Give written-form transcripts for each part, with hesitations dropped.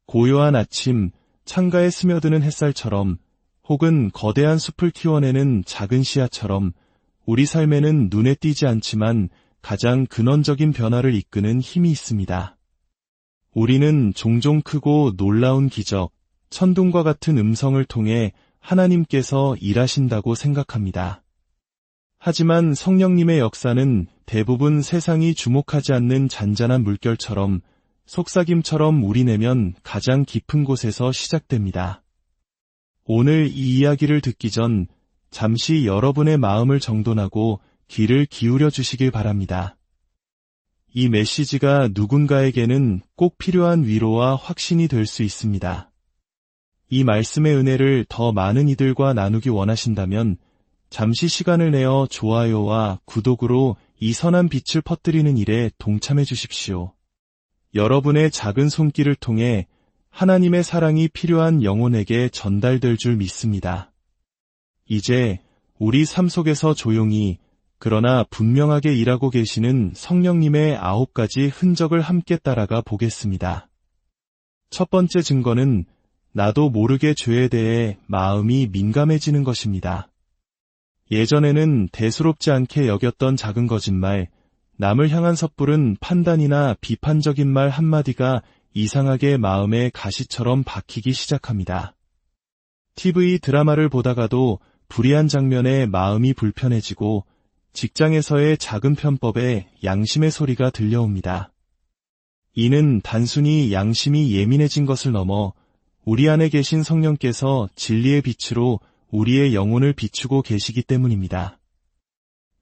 고요한 아침, 창가에 스며드는 햇살처럼 혹은 거대한 숲을 키워내는 작은 씨앗처럼 우리 삶에는 눈에 띄지 않지만 가장 근원적인 변화를 이끄는 힘이 있습니다. 우리는 종종 크고 놀라운 기적, 천둥과 같은 음성을 통해 하나님께서 일하신다고 생각합니다. 하지만 성령님의 역사는 대부분 세상이 주목하지 않는 잔잔한 물결처럼 속삭임처럼 우리 내면 가장 깊은 곳에서 시작됩니다. 오늘 이 이야기를 듣기 전 잠시 여러분의 마음을 정돈하고 귀를 기울여 주시길 바랍니다. 이 메시지가 누군가에게는 꼭 필요한 위로와 확신이 될 수 있습니다. 이 말씀의 은혜를 더 많은 이들과 나누기 원하신다면 잠시 시간을 내어 좋아요와 구독으로 이 선한 빛을 퍼뜨리는 일에 동참해 주십시오. 여러분의 작은 손길을 통해 하나님의 사랑이 필요한 영혼에게 전달될 줄 믿습니다. 이제 우리 삶 속에서 조용히 그러나 분명하게 일하고 계시는 성령님의 9가지 흔적을 함께 따라가 보겠습니다. 첫 번째 증거는 나도 모르게 죄에 대해 마음이 민감해지는 것입니다. 예전에는 대수롭지 않게 여겼던 작은 거짓말, 남을 향한 섣부른 판단이나 비판적인 말 한마디가 이상하게 마음에 가시처럼 박히기 시작합니다. TV 드라마를 보다가도 불의한 장면에 마음이 불편해지고 직장에서의 작은 편법에 양심의 소리가 들려옵니다. 이는 단순히 양심이 예민해진 것을 넘어 우리 안에 계신 성령께서 진리의 빛으로 우리의 영혼을 비추고 계시기 때문입니다.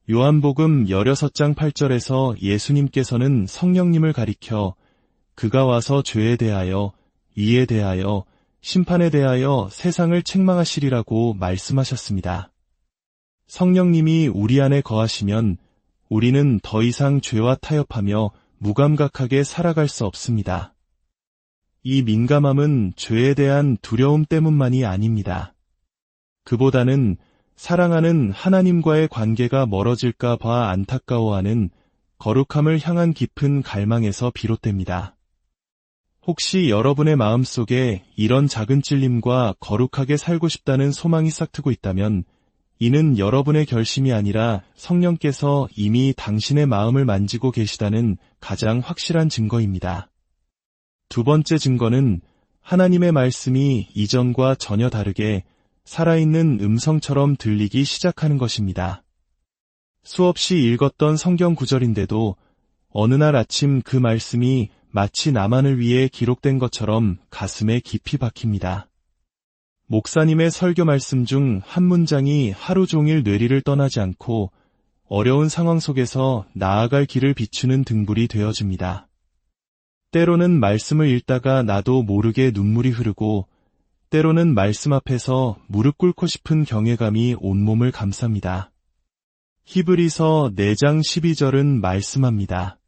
요한복음 16장 8절에서 예수님께서는 성령님을 가리켜 그가 와서 죄에 대하여, 의에 대하여, 심판에 대하여 세상을 책망하시리라고 말씀하셨습니다. 성령님이 우리 안에 거하시면 우리는 더 이상 죄와 타협하며 무감각하게 살아갈 수 없습니다. 이 민감함은 죄에 대한 두려움 때문만이 아닙니다. 그보다는 사랑하는 하나님과의 관계가 멀어질까 봐 안타까워하는 거룩함을 향한 깊은 갈망에서 비롯됩니다. 혹시 여러분의 마음속에 이런 작은 찔림과 거룩하게 살고 싶다는 소망이 싹트고 있다면 이는 여러분의 결심이 아니라 성령께서 이미 당신의 마음을 만지고 계시다는 가장 확실한 증거입니다. 두 번째 증거는 하나님의 말씀이 이전과 전혀 다르게 살아있는 음성처럼 들리기 시작하는 것입니다. 수없이 읽었던 성경 구절인데도 어느 날 아침 그 말씀이 마치 나만을 위해 기록된 것처럼 가슴에 깊이 박힙니다. 목사님의 설교 말씀 중 한 문장이 하루 종일 뇌리를 떠나지 않고 어려운 상황 속에서 나아갈 길을 비추는 등불이 되어줍니다. 때로는 말씀을 읽다가 나도 모르게 눈물이 흐르고 때로는 말씀 앞에서 무릎 꿇고 싶은 경외감이 온몸을 감쌉니다. 히브리서 4장 12절은 말씀합니다.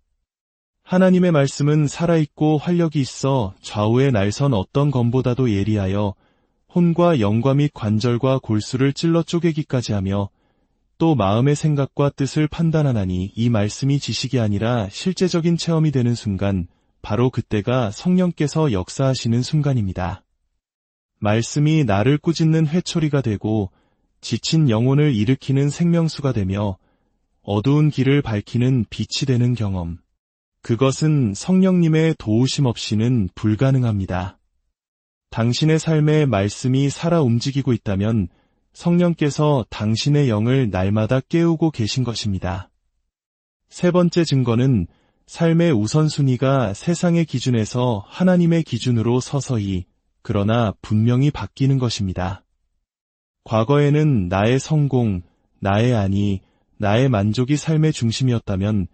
하나님의 말씀은 살아있고 활력이 있어 좌우의 날선 어떤 검보다도 예리하여 혼과 영과 및 관절과 골수를 찔러 쪼개기까지 하며 또 마음의 생각과 뜻을 판단하나니 이 말씀이 지식이 아니라 실제적인 체험이 되는 순간 바로 그때가 성령께서 역사하시는 순간입니다. 말씀이 나를 꾸짖는 회초리가 되고 지친 영혼을 일으키는 생명수가 되며 어두운 길을 밝히는 빛이 되는 경험. 그것은 성령님의 도우심 없이는 불가능합니다. 당신의 삶에 말씀이 살아 움직이고 있다면 성령께서 당신의 영을 날마다 깨우고 계신 것입니다. 세 번째 증거는 삶의 우선순위가 세상의 기준에서 하나님의 기준으로 서서히 그러나 분명히 바뀌는 것입니다. 과거에는 나의 성공, 나의 안위, 나의 만족이 삶의 중심이었다면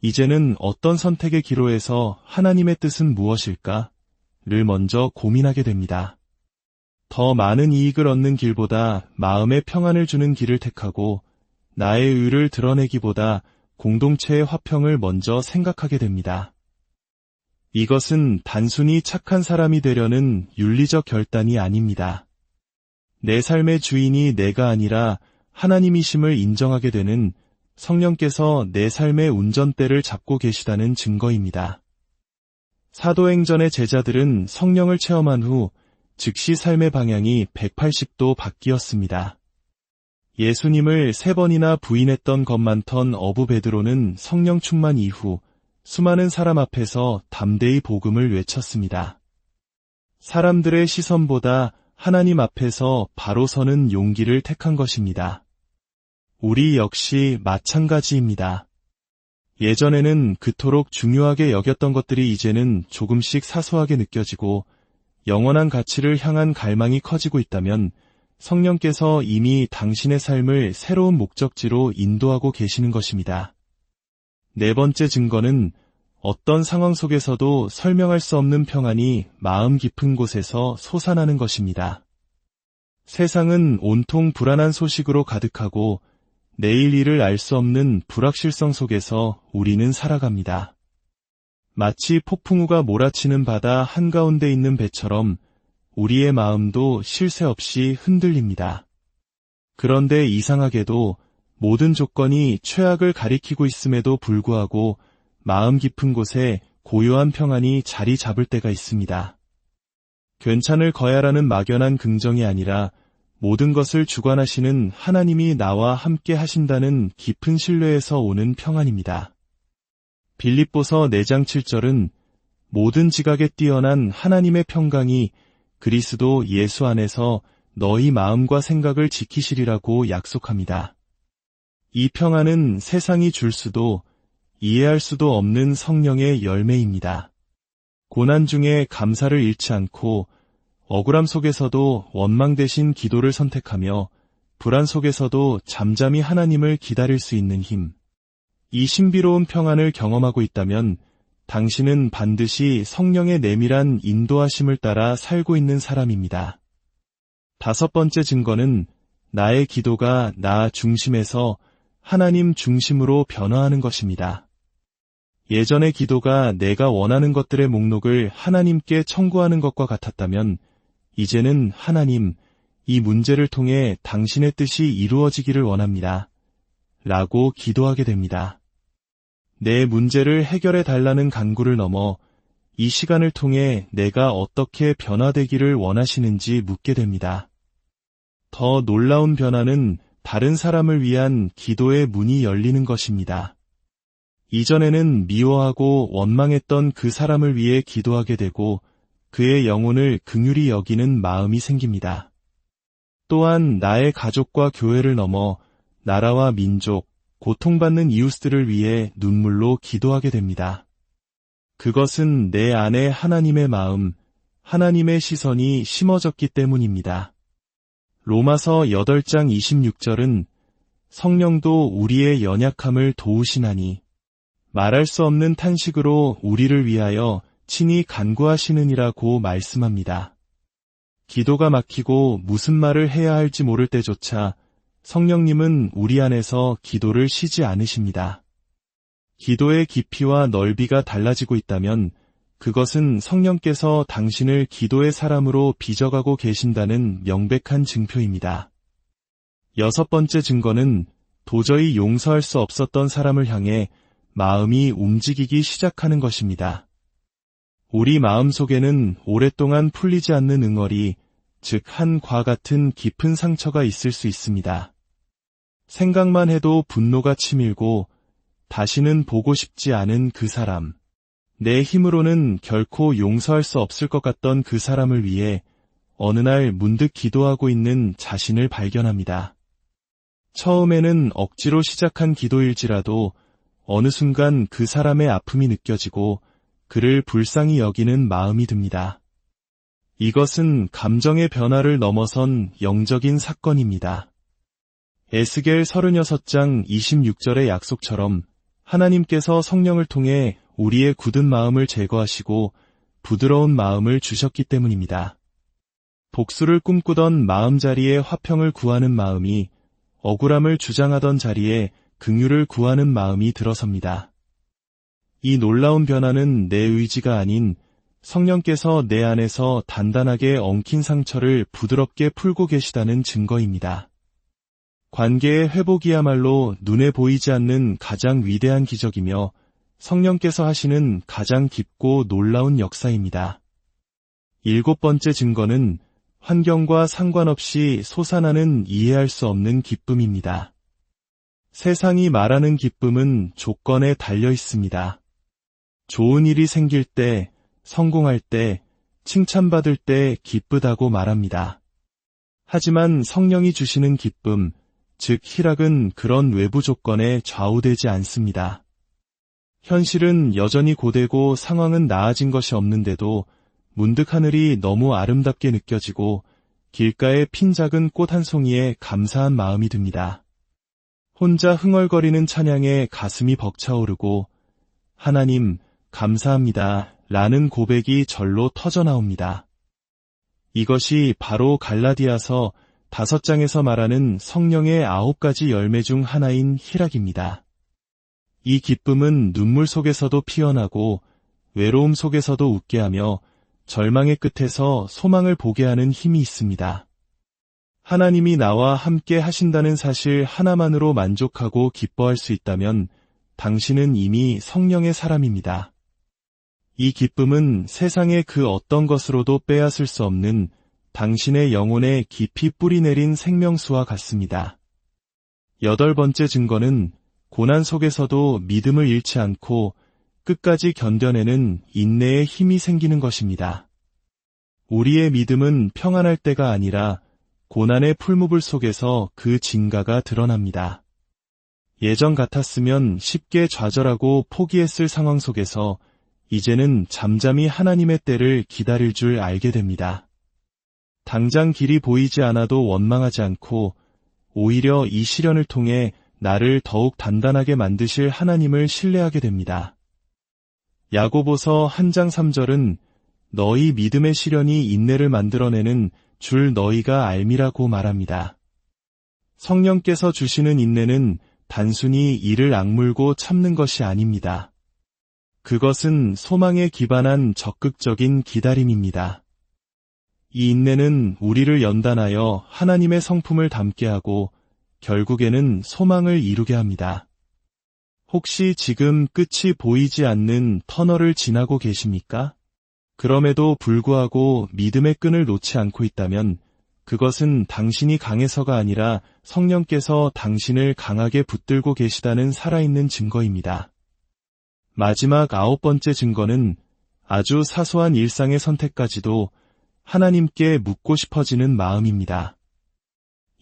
이제는 어떤 선택의 기로에서 하나님의 뜻은 무엇일까? 를 먼저 고민하게 됩니다. 더 많은 이익을 얻는 길보다 마음의 평안을 주는 길을 택하고 나의 의를 드러내기보다 공동체의 화평을 먼저 생각하게 됩니다. 이것은 단순히 착한 사람이 되려는 윤리적 결단이 아닙니다. 내 삶의 주인이 내가 아니라 하나님이심을 인정하게 되는 성령께서 내 삶의 운전대를 잡고 계시다는 증거입니다. 사도행전의 제자들은 성령을 체험한 후 즉시 삶의 방향이 180도 바뀌었습니다. 예수님을 3번이나 부인했던 것 많던 어부 베드로는 성령 충만 이후 수많은 사람 앞에서 담대히 복음을 외쳤습니다. 사람들의 시선보다 하나님 앞에서 바로 서는 용기를 택한 것입니다. 우리 역시 마찬가지입니다. 예전에는 그토록 중요하게 여겼던 것들이 이제는 조금씩 사소하게 느껴지고 영원한 가치를 향한 갈망이 커지고 있다면 성령께서 이미 당신의 삶을 새로운 목적지로 인도하고 계시는 것입니다. 4번째 증거는 어떤 상황 속에서도 설명할 수 없는 평안이 마음 깊은 곳에서 솟아나는 것입니다. 세상은 온통 불안한 소식으로 가득하고 내일 일을 알 수 없는 불확실성 속에서 우리는 살아갑니다. 마치 폭풍우가 몰아치는 바다 한가운데 있는 배처럼 우리의 마음도 쉴 새 없이 흔들립니다. 그런데 이상하게도 모든 조건이 최악을 가리키고 있음에도 불구하고 마음 깊은 곳에 고요한 평안이 자리 잡을 때가 있습니다. 괜찮을 거야라는 막연한 긍정이 아니라 모든 것을 주관하시는 하나님이 나와 함께 하신다는 깊은 신뢰에서 오는 평안입니다. 빌립보서 4장 7절은 모든 지각에 뛰어난 하나님의 평강이 그리스도 예수 안에서 너희 마음과 생각을 지키시리라고 약속합니다. 이 평안은 세상이 줄 수도 이해할 수도 없는 성령의 열매입니다. 고난 중에 감사를 잃지 않고 억울함 속에서도 원망 대신 기도를 선택하며 불안 속에서도 잠잠히 하나님을 기다릴 수 있는 힘. 이 신비로운 평안을 경험하고 있다면 당신은 반드시 성령의 내밀한 인도하심을 따라 살고 있는 사람입니다. 5번째 증거는 나의 기도가 나 중심에서 하나님 중심으로 변화하는 것입니다. 예전의 기도가 내가 원하는 것들의 목록을 하나님께 청구하는 것과 같았다면 이제는 하나님, 이 문제를 통해 당신의 뜻이 이루어지기를 원합니다. 라고 기도하게 됩니다. 내 문제를 해결해 달라는 간구를 넘어 이 시간을 통해 내가 어떻게 변화되기를 원하시는지 묻게 됩니다. 더 놀라운 변화는 다른 사람을 위한 기도의 문이 열리는 것입니다. 이전에는 미워하고 원망했던 그 사람을 위해 기도하게 되고 그의 영혼을 긍휼히 여기는 마음이 생깁니다. 또한 나의 가족과 교회를 넘어 나라와 민족, 고통받는 이웃들을 위해 눈물로 기도하게 됩니다. 그것은 내 안에 하나님의 마음, 하나님의 시선이 심어졌기 때문입니다. 로마서 8장 26절은 성령도 우리의 연약함을 도우시나니 말할 수 없는 탄식으로 우리를 위하여 친히 간구하시느니라고 말씀합니다. 기도가 막히고 무슨 말을 해야 할지 모를 때조차 성령님은 우리 안에서 기도를 쉬지 않으십니다. 기도의 깊이와 넓이가 달라지고 있다면 그것은 성령께서 당신을 기도의 사람으로 빚어가고 계신다는 명백한 증표입니다. 6번째 증거는 도저히 용서할 수 없었던 사람을 향해 마음이 움직이기 시작하는 것입니다. 우리 마음속에는 오랫동안 풀리지 않는 응어리, 즉 한 과 같은 깊은 상처가 있을 수 있습니다. 생각만 해도 분노가 치밀고 다시는 보고 싶지 않은 그 사람, 내 힘으로는 결코 용서할 수 없을 것 같던 그 사람을 위해 어느 날 문득 기도하고 있는 자신을 발견합니다. 처음에는 억지로 시작한 기도일지라도 어느 순간 그 사람의 아픔이 느껴지고 그를 불쌍히 여기는 마음이 듭니다. 이것은 감정의 변화를 넘어선 영적인 사건입니다. 에스겔 36장 26절의 약속처럼 하나님께서 성령을 통해 우리의 굳은 마음을 제거하시고 부드러운 마음을 주셨기 때문입니다. 복수를 꿈꾸던 마음자리에 화평을 구하는 마음이 억울함을 주장하던 자리에 긍휼을 구하는 마음이 들어섭니다. 이 놀라운 변화는 내 의지가 아닌 성령께서 내 안에서 단단하게 엉킨 상처를 부드럽게 풀고 계시다는 증거입니다. 관계의 회복이야말로 눈에 보이지 않는 가장 위대한 기적이며 성령께서 하시는 가장 깊고 놀라운 역사입니다. 7번째 증거는 환경과 상관없이 솟아나는 이해할 수 없는 기쁨입니다. 세상이 말하는 기쁨은 조건에 달려 있습니다. 좋은 일이 생길 때, 성공할 때, 칭찬받을 때 기쁘다고 말합니다. 하지만 성령이 주시는 기쁨, 즉 희락은 그런 외부 조건에 좌우되지 않습니다. 현실은 여전히 고되고 상황은 나아진 것이 없는데도 문득 하늘이 너무 아름답게 느껴지고 길가에 핀 작은 꽃 한 송이에 감사한 마음이 듭니다. 혼자 흥얼거리는 찬양에 가슴이 벅차오르고 하나님 감사합니다 라는 고백이 절로 터져나옵니다. 이것이 바로 갈라디아서 5장에서 말하는 성령의 9가지 열매 중 하나인 희락입니다. 이 기쁨은 눈물 속에서도 피어나고 외로움 속에서도 웃게 하며 절망의 끝에서 소망을 보게 하는 힘이 있습니다. 하나님이 나와 함께 하신다는 사실 하나만으로 만족하고 기뻐할 수 있다면 당신은 이미 성령의 사람입니다. 이 기쁨은 세상의 그 어떤 것으로도 빼앗을 수 없는 당신의 영혼에 깊이 뿌리내린 생명수와 같습니다. 8번째 증거는 고난 속에서도 믿음을 잃지 않고 끝까지 견뎌내는 인내의 힘이 생기는 것입니다. 우리의 믿음은 평안할 때가 아니라 고난의 풀무불 속에서 그 진가가 드러납니다. 예전 같았으면 쉽게 좌절하고 포기했을 상황 속에서 이제는 잠잠히 하나님의 때를 기다릴 줄 알게 됩니다. 당장 길이 보이지 않아도 원망하지 않고 오히려 이 시련을 통해 나를 더욱 단단하게 만드실 하나님을 신뢰하게 됩니다. 야고보서 1장 3절은 너희 믿음의 시련이 인내를 만들어내는 줄 너희가 알미라고 말합니다. 성령께서 주시는 인내는 단순히 이를 악물고 참는 것이 아닙니다. 그것은 소망에 기반한 적극적인 기다림입니다. 이 인내는 우리를 연단하여 하나님의 성품을 담게 하고 결국에는 소망을 이루게 합니다. 혹시 지금 끝이 보이지 않는 터널을 지나고 계십니까? 그럼에도 불구하고 믿음의 끈을 놓지 않고 있다면 그것은 당신이 강해서가 아니라 성령께서 당신을 강하게 붙들고 계시다는 살아있는 증거입니다. 마지막 9번째 증거는 아주 사소한 일상의 선택까지도 하나님께 묻고 싶어지는 마음입니다.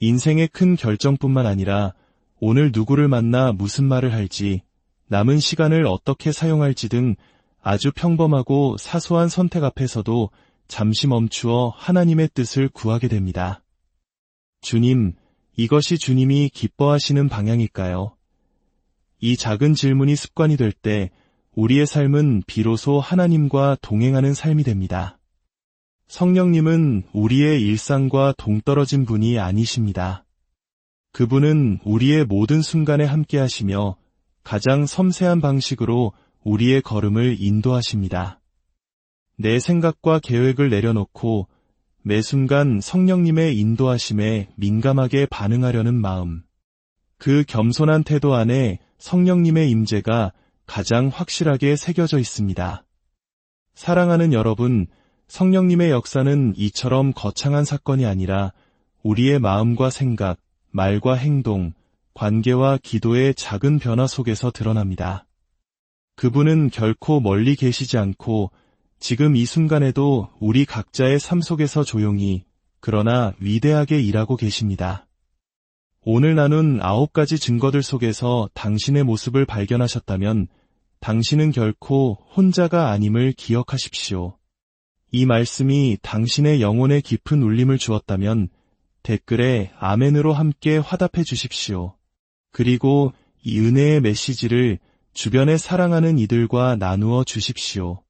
인생의 큰 결정뿐만 아니라 오늘 누구를 만나 무슨 말을 할지, 남은 시간을 어떻게 사용할지 등 아주 평범하고 사소한 선택 앞에서도 잠시 멈추어 하나님의 뜻을 구하게 됩니다. 주님, 이것이 주님이 기뻐하시는 방향일까요? 이 작은 질문이 습관이 될 때 우리의 삶은 비로소 하나님과 동행하는 삶이 됩니다. 성령님은 우리의 일상과 동떨어진 분이 아니십니다. 그분은 우리의 모든 순간에 함께 하시며 가장 섬세한 방식으로 우리의 걸음을 인도하십니다. 내 생각과 계획을 내려놓고 매 순간 성령님의 인도하심에 민감하게 반응하려는 마음. 그 겸손한 태도 안에 성령님의 임재가 가장 확실하게 새겨져 있습니다. 사랑하는 여러분, 성령님의 역사는 이처럼 거창한 사건이 아니라 우리의 마음과 생각, 말과 행동, 관계와 기도의 작은 변화 속에서 드러납니다. 그분은 결코 멀리 계시지 않고 지금 이 순간에도 우리 각자의 삶 속에서 조용히 그러나 위대하게 일하고 계십니다. 오늘 나눈 9가지 증거들 속에서 당신의 모습을 발견하셨다면 당신은 결코 혼자가 아님을 기억하십시오. 이 말씀이 당신의 영혼에 깊은 울림을 주었다면 댓글에 아멘으로 함께 화답해 주십시오. 그리고 이 은혜의 메시지를 주변에 사랑하는 이들과 나누어 주십시오.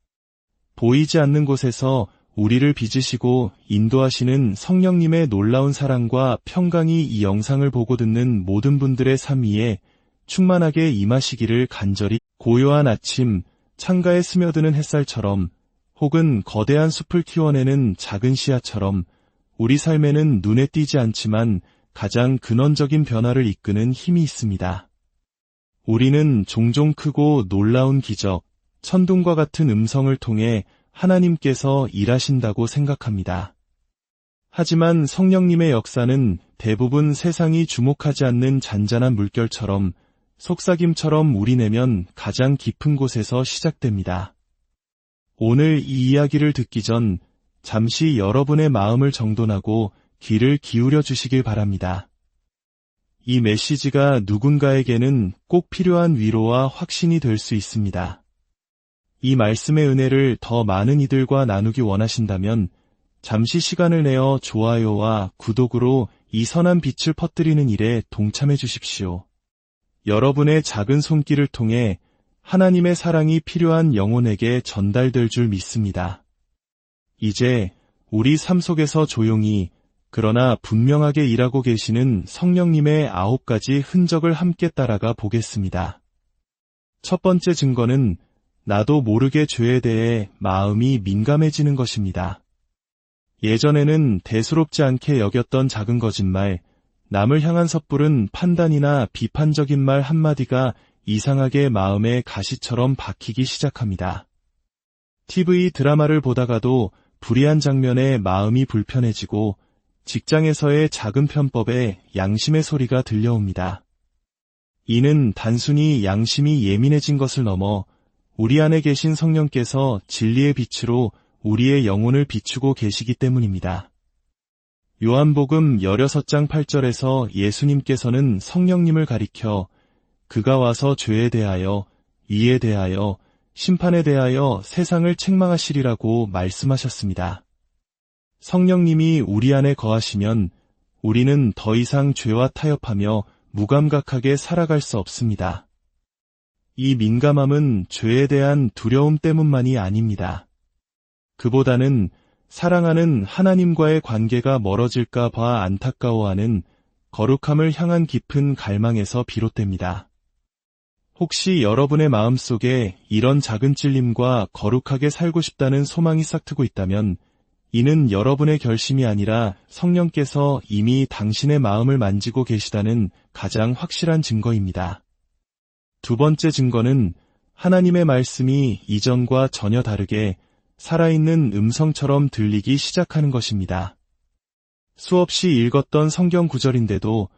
보이지 않는 곳에서 우리를 빚으시고 인도하시는 성령님의 놀라운 사랑과 평강이 이 영상을 보고 듣는 모든 분들의 삶 위에 충만하게 임하시기를 간절히. 고요한 아침, 창가에 스며드는 햇살처럼 혹은 거대한 숲을 키워내는 작은 씨앗처럼 우리 삶에는 눈에 띄지 않지만 가장 근원적인 변화를 이끄는 힘이 있습니다. 우리는 종종 크고 놀라운 기적, 천둥과 같은 음성을 통해 하나님께서 일하신다고 생각합니다. 하지만 성령님의 역사는 대부분 세상이 주목하지 않는 잔잔한 물결처럼 속삭임처럼 우리 내면 가장 깊은 곳에서 시작됩니다. 오늘 이 이야기를 듣기 전 잠시 여러분의 마음을 정돈하고 귀를 기울여 주시길 바랍니다. 이 메시지가 누군가에게는 꼭 필요한 위로와 확신이 될 수 있습니다. 이 말씀의 은혜를 더 많은 이들과 나누기 원하신다면 잠시 시간을 내어 좋아요와 구독으로 이 선한 빛을 퍼뜨리는 일에 동참해 주십시오. 여러분의 작은 손길을 통해 하나님의 사랑이 필요한 영혼에게 전달될 줄 믿습니다. 이제 우리 삶 속에서 조용히 그러나 분명하게 일하고 계시는 성령님의 9가지 흔적을 함께 따라가 보겠습니다. 첫 번째 증거는 나도 모르게 죄에 대해 마음이 민감해지는 것입니다. 예전에는 대수롭지 않게 여겼던 작은 거짓말, 남을 향한 섣부른 판단이나 비판적인 말 한마디가 이상하게 마음에 가시처럼 박히기 시작합니다. TV 드라마를 보다가도 불의한 장면에 마음이 불편해지고 직장에서의 작은 편법에 양심의 소리가 들려옵니다. 이는 단순히 양심이 예민해진 것을 넘어 우리 안에 계신 성령께서 진리의 빛으로 우리의 영혼을 비추고 계시기 때문입니다. 요한복음 16장 8절에서 예수님께서는 성령님을 가리켜 그가 와서 죄에 대하여, 의에 대하여, 심판에 대하여 세상을 책망하시리라고 말씀하셨습니다. 성령님이 우리 안에 거하시면 우리는 더 이상 죄와 타협하며 무감각하게 살아갈 수 없습니다. 이 민감함은 죄에 대한 두려움 때문만이 아닙니다. 그보다는 사랑하는 하나님과의 관계가 멀어질까 봐 안타까워하는 거룩함을 향한 깊은 갈망에서 비롯됩니다. 혹시 여러분의 마음속에 이런 작은 찔림과 거룩하게 살고 싶다는 소망이 싹트고 있다면 이는 여러분의 결심이 아니라 성령께서 이미 당신의 마음을 만지고 계시다는 가장 확실한 증거입니다. 두 번째 증거는 하나님의 말씀이 이전과 전혀 다르게 살아있는 음성처럼 들리기 시작하는 것입니다. 수없이 읽었던 성경 구절인데도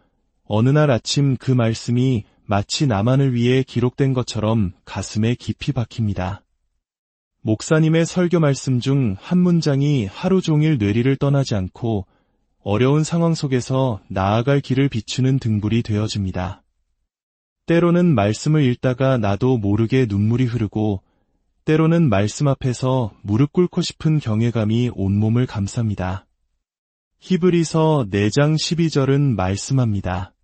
어느 날 아침 그 말씀이 마치 나만을 위해 기록된 것처럼 가슴에 깊이 박힙니다. 목사님의 설교 말씀 중 한 문장이 하루 종일 뇌리를 떠나지 않고 어려운 상황 속에서 나아갈 길을 비추는 등불이 되어줍니다. 때로는 말씀을 읽다가 나도 모르게 눈물이 흐르고 때로는 말씀 앞에서 무릎 꿇고 싶은 경외감이 온몸을 감쌉니다. 히브리서 4장 12절은 말씀합니다.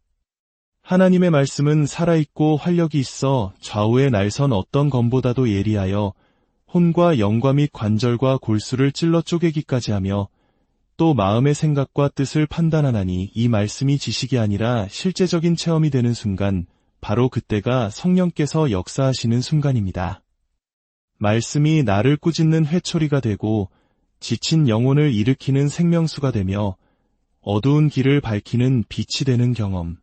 하나님의 말씀은 살아있고 활력이 있어 좌우의 날선 어떤 검보다도 예리하여 혼과 영과 및 관절과 골수를 찔러 쪼개기까지 하며 또 마음의 생각과 뜻을 판단하나니 이 말씀이 지식이 아니라 실제적인 체험이 되는 순간 바로 그때가 성령께서 역사하시는 순간입니다. 말씀이 나를 꾸짖는 회초리가 되고 지친 영혼을 일으키는 생명수가 되며 어두운 길을 밝히는 빛이 되는 경험.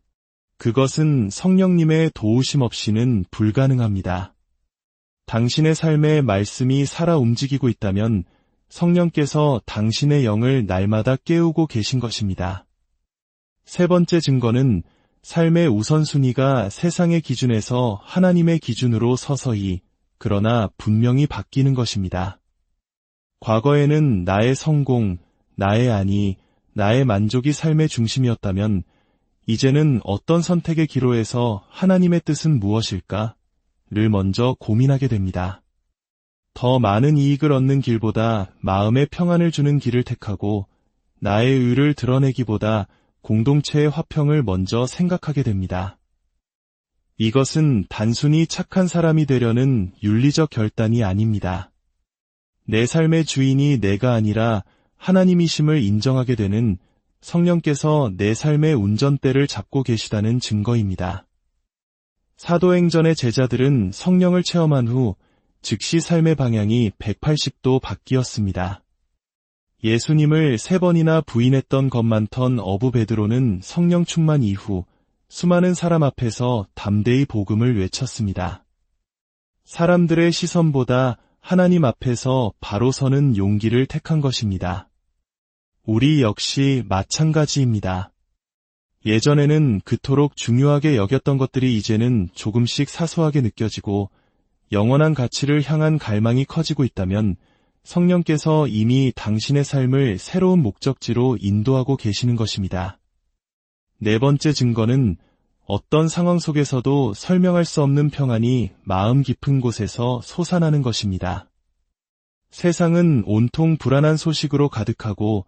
그것은 성령님의 도우심 없이는 불가능합니다. 당신의 삶에 말씀이 살아 움직이고 있다면 성령께서 당신의 영을 날마다 깨우고 계신 것입니다. 세 번째 증거는 삶의 우선순위가 세상의 기준에서 하나님의 기준으로 서서히 그러나 분명히 바뀌는 것입니다. 과거에는 나의 성공, 나의 안위, 나의 만족이 삶의 중심이었다면 이제는 어떤 선택의 기로에서 하나님의 뜻은 무엇일까? 를 먼저 고민하게 됩니다. 더 많은 이익을 얻는 길보다 마음의 평안을 주는 길을 택하고 나의 의를 드러내기보다 공동체의 화평을 먼저 생각하게 됩니다. 이것은 단순히 착한 사람이 되려는 윤리적 결단이 아닙니다. 내 삶의 주인이 내가 아니라 하나님이심을 인정하게 되는 성령께서 내 삶의 운전대를 잡고 계시다는 증거입니다. 사도행전의 제자들은 성령을 체험한 후 즉시 삶의 방향이 180도 바뀌었습니다. 예수님을 3번이나 부인했던 것만 턴 어부 베드로는 성령 충만 이후 수많은 사람 앞에서 담대히 복음을 외쳤습니다. 사람들의 시선보다 하나님 앞에서 바로 서는 용기를 택한 것입니다. 우리 역시 마찬가지입니다. 예전에는 그토록 중요하게 여겼던 것들이 이제는 조금씩 사소하게 느껴지고 영원한 가치를 향한 갈망이 커지고 있다면 성령께서 이미 당신의 삶을 새로운 목적지로 인도하고 계시는 것입니다. 네 번째 증거는 어떤 상황 속에서도 설명할 수 없는 평안이 마음 깊은 곳에서 솟아나는 것입니다. 세상은 온통 불안한 소식으로 가득하고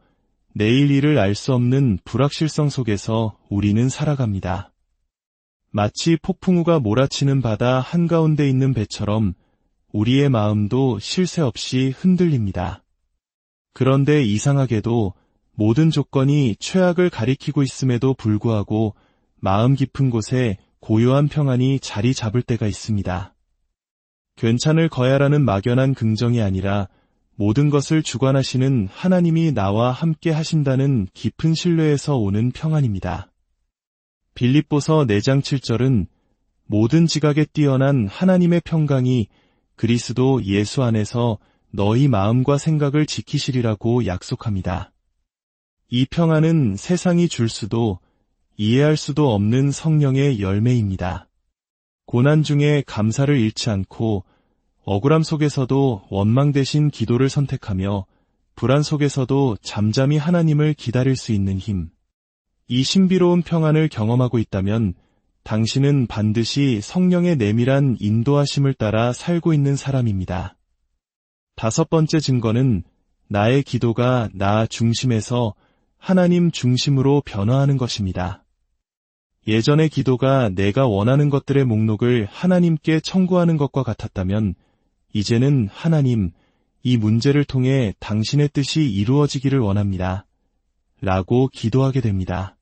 내일 일을 알 수 없는 불확실성 속에서 우리는 살아갑니다. 마치 폭풍우가 몰아치는 바다 한가운데 있는 배처럼 우리의 마음도 쉴 새 없이 흔들립니다. 그런데 이상하게도 모든 조건이 최악을 가리키고 있음에도 불구하고 마음 깊은 곳에 고요한 평안이 자리 잡을 때가 있습니다. 괜찮을 거야라는 막연한 긍정이 아니라 모든 것을 주관하시는 하나님이 나와 함께 하신다는 깊은 신뢰에서 오는 평안입니다. 빌립보서 4장 7절은 모든 지각에 뛰어난 하나님의 평강이 그리스도 예수 안에서 너희 마음과 생각을 지키시리라고 약속합니다. 이 평안은 세상이 줄 수도 이해할 수도 없는 성령의 열매입니다. 고난 중에 감사를 잃지 않고 억울함 속에서도 원망 대신 기도를 선택하며 불안 속에서도 잠잠히 하나님을 기다릴 수 있는 힘. 이 신비로운 평안을 경험하고 있다면 당신은 반드시 성령의 내밀한 인도하심을 따라 살고 있는 사람입니다. 다섯 번째 증거는 나의 기도가 나 중심에서 하나님 중심으로 변화하는 것입니다. 예전의 기도가 내가 원하는 것들의 목록을 하나님께 청구하는 것과 같았다면 이제는 하나님, 이 문제를 통해 당신의 뜻이 이루어지기를 원합니다. 라고 기도하게 됩니다.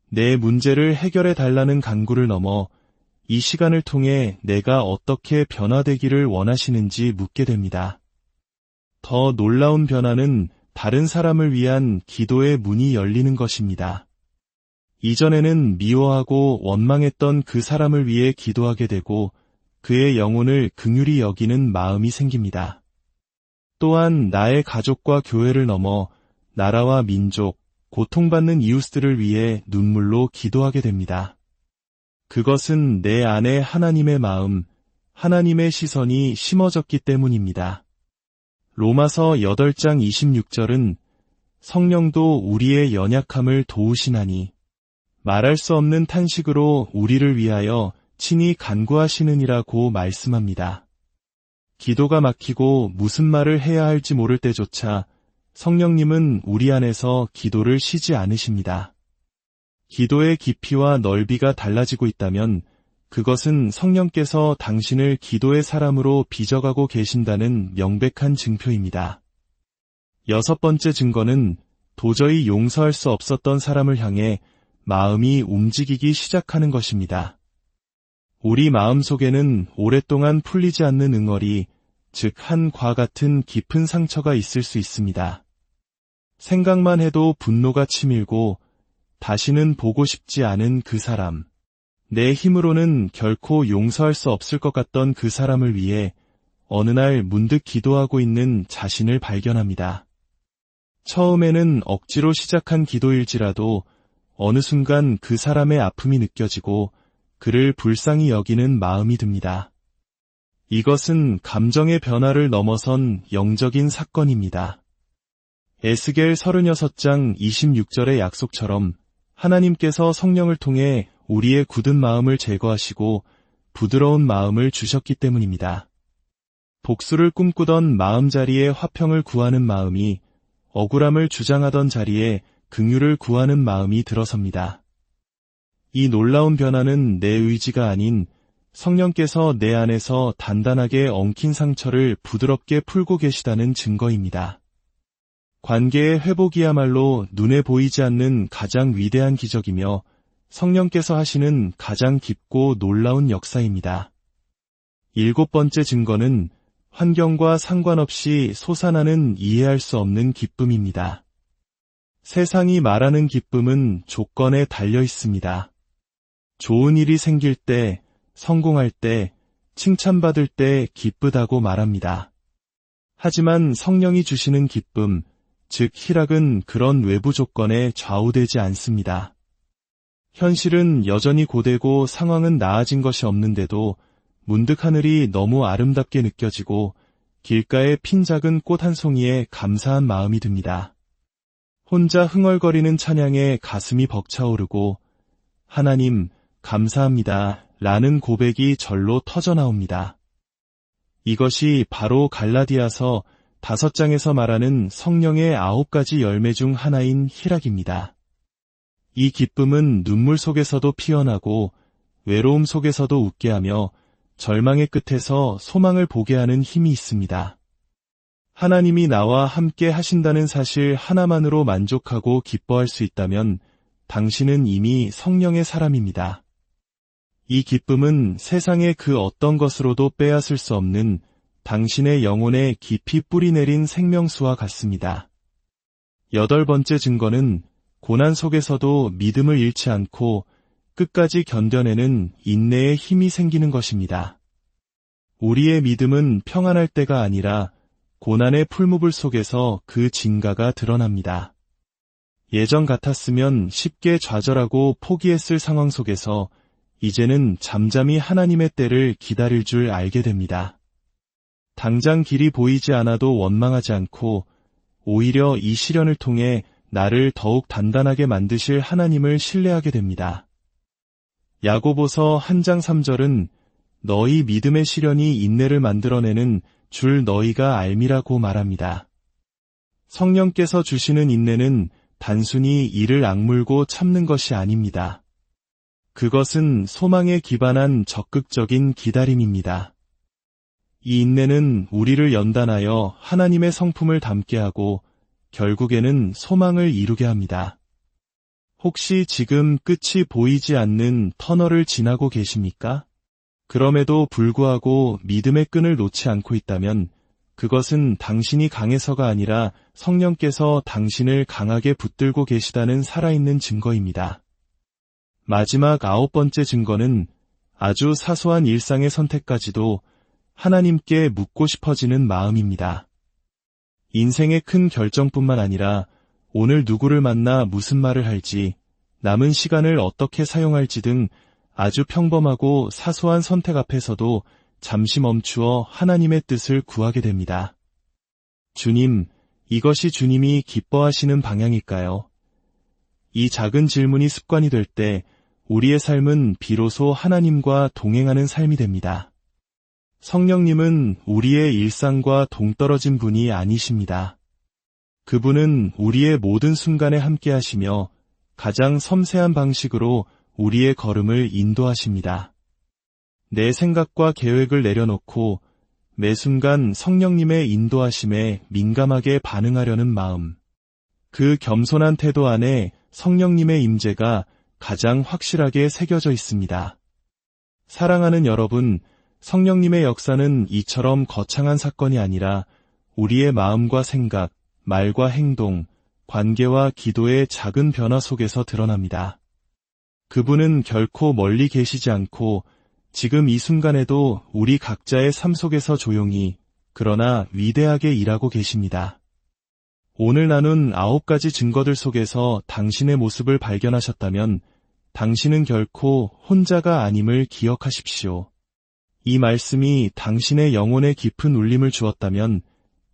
내 문제를 해결해 달라는 간구를 넘어 이 시간을 통해 내가 어떻게 변화되기를 원하시는지 묻게 됩니다. 더 놀라운 변화는 다른 사람을 위한 기도의 문이 열리는 것입니다. 이전에는 미워하고 원망했던 그 사람을 위해 기도하게 되고 그의 영혼을 긍휼히 여기는 마음이 생깁니다. 또한 나의 가족과 교회를 넘어 나라와 민족, 고통받는 이웃들을 위해 눈물로 기도하게 됩니다. 그것은 내 안에 하나님의 마음, 하나님의 시선이 심어졌기 때문입니다. 로마서 8장 26절은 성령도 우리의 연약함을 도우시나니 말할 수 없는 탄식으로 우리를 위하여 친히 간구하시느니라고 말씀합니다. 기도가 막히고 무슨 말을 해야 할지 모를 때조차 성령님은 우리 안에서 기도를 쉬지 않으십니다. 기도의 깊이와 넓이가 달라지고 있다면 그것은 성령께서 당신을 기도의 사람으로 빚어가고 계신다는 명백한 증표입니다. 여섯 번째 증거는 도저히 용서할 수 없었던 사람을 향해 마음이 움직이기 시작하는 것입니다. 우리 마음속에는 오랫동안 풀리지 않는 응어리, 즉 한과 같은 깊은 상처가 있을 수 있습니다. 생각만 해도 분노가 치밀고 다시는 보고 싶지 않은 그 사람, 내 힘으로는 결코 용서할 수 없을 것 같던 그 사람을 위해 어느 날 문득 기도하고 있는 자신을 발견합니다. 처음에는 억지로 시작한 기도일지라도 어느 순간 그 사람의 아픔이 느껴지고 그를 불쌍히 여기는 마음이 듭니다. 이것은 감정의 변화를 넘어선 영적인 사건입니다. 에스겔 36장 26절의 약속처럼 하나님께서 성령을 통해 우리의 굳은 마음을 제거하시고 부드러운 마음을 주셨기 때문입니다. 복수를 꿈꾸던 마음자리에 화평을 구하는 마음이 억울함을 주장하던 자리에 긍휼을 구하는 마음이 들어섭니다. 이 놀라운 변화는 내 의지가 아닌 성령께서 내 안에서 단단하게 엉킨 상처를 부드럽게 풀고 계시다는 증거입니다. 관계의 회복이야말로 눈에 보이지 않는 가장 위대한 기적이며 성령께서 하시는 가장 깊고 놀라운 역사입니다. 일곱 번째 증거는 환경과 상관없이 솟아나는 이해할 수 없는 기쁨입니다. 세상이 말하는 기쁨은 조건에 달려 있습니다. 좋은 일이 생길 때, 성공할 때, 칭찬받을 때 기쁘다고 말합니다. 하지만 성령이 주시는 기쁨, 즉 희락은 그런 외부 조건에 좌우되지 않습니다. 현실은 여전히 고되고 상황은 나아진 것이 없는데도 문득 하늘이 너무 아름답게 느껴지고 길가에 핀 작은 꽃 한 송이에 감사한 마음이 듭니다. 혼자 흥얼거리는 찬양에 가슴이 벅차오르고 하나님 감사합니다 라는 고백이 절로 터져나옵니다. 이것이 바로 갈라디아서 5장에서 말하는 성령의 9가지 열매 중 하나인 희락입니다. 이 기쁨은 눈물 속에서도 피어나고 외로움 속에서도 웃게 하며 절망의 끝에서 소망을 보게 하는 힘이 있습니다. 하나님이 나와 함께 하신다는 사실 하나만으로 만족하고 기뻐할 수 있다면 당신은 이미 성령의 사람입니다. 이 기쁨은 세상의 그 어떤 것으로도 빼앗을 수 없는 당신의 영혼에 깊이 뿌리내린 생명수와 같습니다. 8번째 증거는 고난 속에서도 믿음을 잃지 않고 끝까지 견뎌내는 인내의 힘이 생기는 것입니다. 우리의 믿음은 평안할 때가 아니라 고난의 풀무불 속에서 그 진가가 드러납니다. 예전 같았으면 쉽게 좌절하고 포기했을 상황 속에서 이제는 잠잠히 하나님의 때를 기다릴 줄 알게 됩니다. 당장 길이 보이지 않아도 원망하지 않고 오히려 이 시련을 통해 나를 더욱 단단하게 만드실 하나님을 신뢰하게 됩니다. 야고보서 1장 3절은 너희 믿음의 시련이 인내를 만들어내는 줄 너희가 알미라고 말합니다. 성령께서 주시는 인내는 단순히 이를 악물고 참는 것이 아닙니다. 그것은 소망에 기반한 적극적인 기다림입니다. 이 인내는 우리를 연단하여 하나님의 성품을 담게 하고 결국에는 소망을 이루게 합니다. 혹시 지금 끝이 보이지 않는 터널을 지나고 계십니까? 그럼에도 불구하고 믿음의 끈을 놓지 않고 있다면 그것은 당신이 강해서가 아니라 성령께서 당신을 강하게 붙들고 계시다는 살아있는 증거입니다. 마지막 9번째 증거는 아주 사소한 일상의 선택까지도 하나님께 묻고 싶어지는 마음입니다. 인생의 큰 결정뿐만 아니라 오늘 누구를 만나 무슨 말을 할지, 남은 시간을 어떻게 사용할지 등 아주 평범하고 사소한 선택 앞에서도 잠시 멈추어 하나님의 뜻을 구하게 됩니다. 주님, 이것이 주님이 기뻐하시는 방향일까요? 이 작은 질문이 습관이 될 때 우리의 삶은 비로소 하나님과 동행하는 삶이 됩니다. 성령님은 우리의 일상과 동떨어진 분이 아니십니다. 그분은 우리의 모든 순간에 함께 하시며 가장 섬세한 방식으로 우리의 걸음을 인도하십니다. 내 생각과 계획을 내려놓고 매 순간 성령님의 인도하심에 민감하게 반응하려는 마음. 그 겸손한 태도 안에 성령님의 임재가 가장 확실하게 새겨져 있습니다. 사랑하는 여러분, 성령님의 역사는 이처럼 거창한 사건이 아니라 우리의 마음과 생각, 말과 행동, 관계와 기도의 작은 변화 속에서 드러납니다. 그분은 결코 멀리 계시지 않고 지금 이 순간에도 우리 각자의 삶 속에서 조용히 그러나 위대하게 일하고 계십니다. 오늘 나눈 9가지 증거들 속에서 당신의 모습을 발견하셨다면 당신은 결코 혼자가 아님을 기억하십시오. 이 말씀이 당신의 영혼에 깊은 울림을 주었다면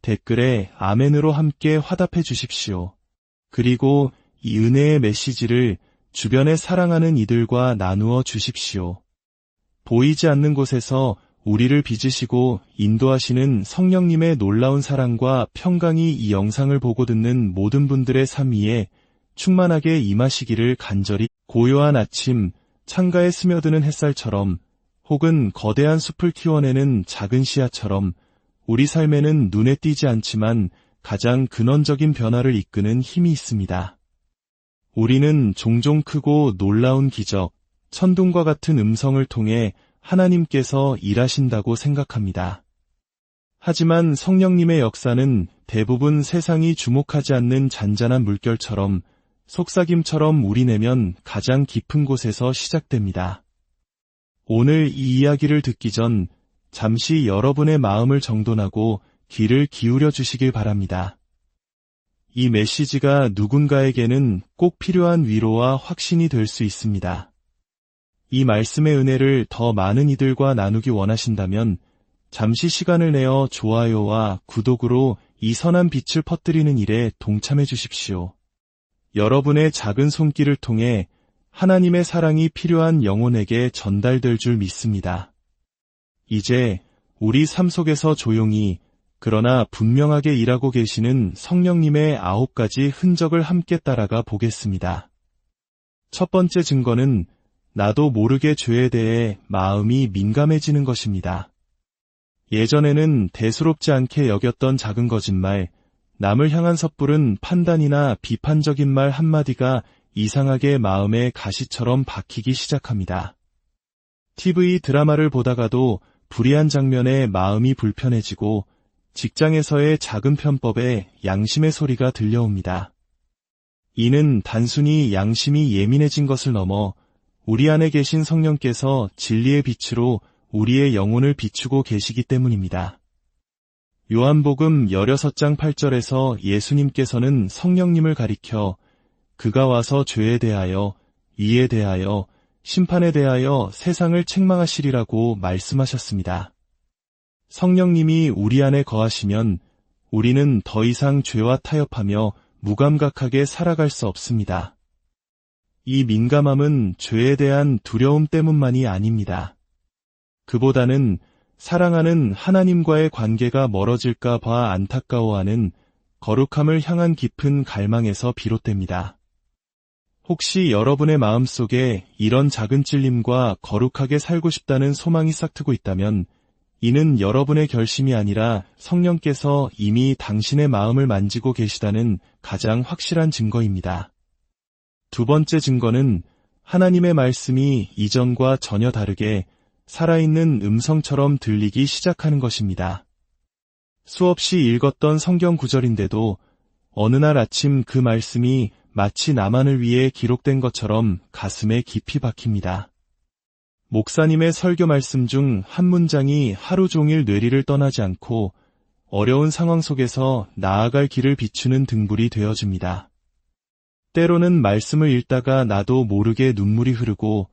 댓글에 아멘으로 함께 화답해 주십시오. 그리고 이 은혜의 메시지를 주변에 사랑하는 이들과 나누어 주십시오. 보이지 않는 곳에서 우리를 빚으시고 인도하시는 성령님의 놀라운 사랑과 평강이 이 영상을 보고 듣는 모든 분들의 삶 위에 충만하게 임하시기를 간절히. 고요한 아침, 창가에 스며드는 햇살처럼 혹은 거대한 숲을 키워내는 작은 씨앗처럼 우리 삶에는 눈에 띄지 않지만 가장 근원적인 변화를 이끄는 힘이 있습니다. 우리는 종종 크고 놀라운 기적, 천둥과 같은 음성을 통해 하나님께서 일하신다고 생각합니다. 하지만 성령님의 역사는 대부분 세상이 주목하지 않는 잔잔한 물결처럼 속삭임처럼 우리 내면 가장 깊은 곳에서 시작됩니다. 오늘 이 이야기를 듣기 전 잠시 여러분의 마음을 정돈하고 귀를 기울여 주시길 바랍니다. 이 메시지가 누군가에게는 꼭 필요한 위로와 확신이 될 수 있습니다. 이 말씀의 은혜를 더 많은 이들과 나누기 원하신다면 잠시 시간을 내어 좋아요와 구독으로 이 선한 빛을 퍼뜨리는 일에 동참해 주십시오. 여러분의 작은 손길을 통해 하나님의 사랑이 필요한 영혼에게 전달될 줄 믿습니다. 이제 우리 삶 속에서 조용히 그러나 분명하게 일하고 계시는 성령님의 9가지 흔적을 함께 따라가 보겠습니다. 첫 번째 증거는 나도 모르게 죄에 대해 마음이 민감해지는 것입니다. 예전에는 대수롭지 않게 여겼던 작은 거짓말, 남을 향한 섣부른 판단이나 비판적인 말 한마디가 이상하게 마음에 가시처럼 박히기 시작합니다. TV 드라마를 보다가도 불의한 장면에 마음이 불편해지고 직장에서의 작은 편법에 양심의 소리가 들려옵니다. 이는 단순히 양심이 예민해진 것을 넘어 우리 안에 계신 성령께서 진리의 빛으로 우리의 영혼을 비추고 계시기 때문입니다. 요한복음 16장 8절에서 예수님께서는 성령님을 가리켜 그가 와서 죄에 대하여, 의에 대하여, 심판에 대하여 세상을 책망하시리라고 말씀하셨습니다. 성령님이 우리 안에 거하시면 우리는 더 이상 죄와 타협하며 무감각하게 살아갈 수 없습니다. 이 민감함은 죄에 대한 두려움 때문만이 아닙니다. 그보다는 사랑하는 하나님과의 관계가 멀어질까 봐 안타까워하는 거룩함을 향한 깊은 갈망에서 비롯됩니다. 혹시 여러분의 마음속에 이런 작은 찔림과 거룩하게 살고 싶다는 소망이 싹트고 있다면 이는 여러분의 결심이 아니라 성령께서 이미 당신의 마음을 만지고 계시다는 가장 확실한 증거입니다. 두 번째 증거는 하나님의 말씀이 이전과 전혀 다르게 살아있는 음성처럼 들리기 시작하는 것입니다. 수없이 읽었던 성경 구절인데도 어느 날 아침 그 말씀이 마치 나만을 위해 기록된 것처럼 가슴에 깊이 박힙니다. 목사님의 설교 말씀 중 한 문장이 하루 종일 뇌리를 떠나지 않고 어려운 상황 속에서 나아갈 길을 비추는 등불이 되어줍니다. 때로는 말씀을 읽다가 나도 모르게 눈물이 흐르고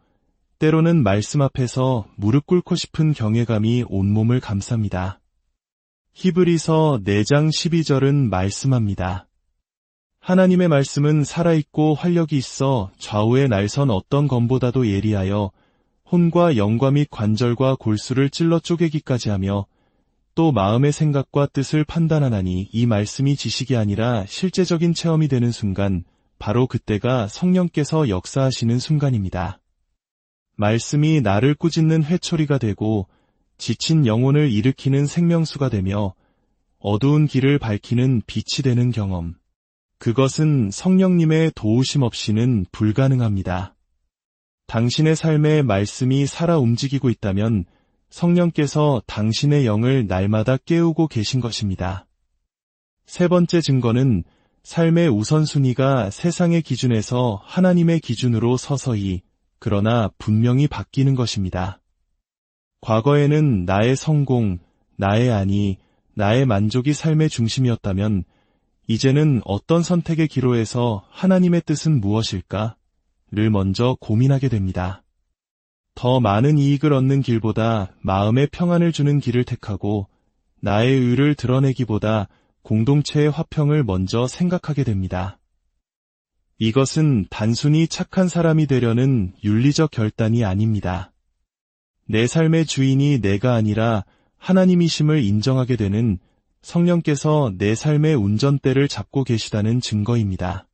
때로는 말씀 앞에서 무릎 꿇고 싶은 경외감이 온몸을 감쌉니다. 히브리서 4장 12절은 말씀합니다. 하나님의 말씀은 살아있고 활력이 있어 좌우의 날선 어떤 검보다도 예리하여 혼과 영과 및 관절과 골수를 찔러 쪼개기까지 하며 또 마음의 생각과 뜻을 판단하나니 이 말씀이 지식이 아니라 실제적인 체험이 되는 순간 바로 그때가 성령께서 역사하시는 순간입니다. 말씀이 나를 꾸짖는 회초리가 되고 지친 영혼을 일으키는 생명수가 되며 어두운 길을 밝히는 빛이 되는 경험. 그것은 성령님의 도우심 없이는 불가능합니다. 당신의 삶에 말씀이 살아 움직이고 있다면 성령께서 당신의 영을 날마다 깨우고 계신 것입니다. 세 번째 증거는 삶의 우선순위가 세상의 기준에서 하나님의 기준으로 서서히 그러나 분명히 바뀌는 것입니다. 과거에는 나의 성공, 나의 안위, 나의 만족이 삶의 중심이었다면 이제는 어떤 선택의 기로에서 하나님의 뜻은 무엇일까? 를 먼저 고민하게 됩니다. 더 많은 이익을 얻는 길보다 마음의 평안을 주는 길을 택하고 나의 의를 드러내기보다 공동체의 화평을 먼저 생각하게 됩니다. 이것은 단순히 착한 사람이 되려는 윤리적 결단이 아닙니다. 내 삶의 주인이 내가 아니라 하나님이심을 인정하게 되는 성령께서 내 삶의 운전대를 잡고 계시다는 증거입니다.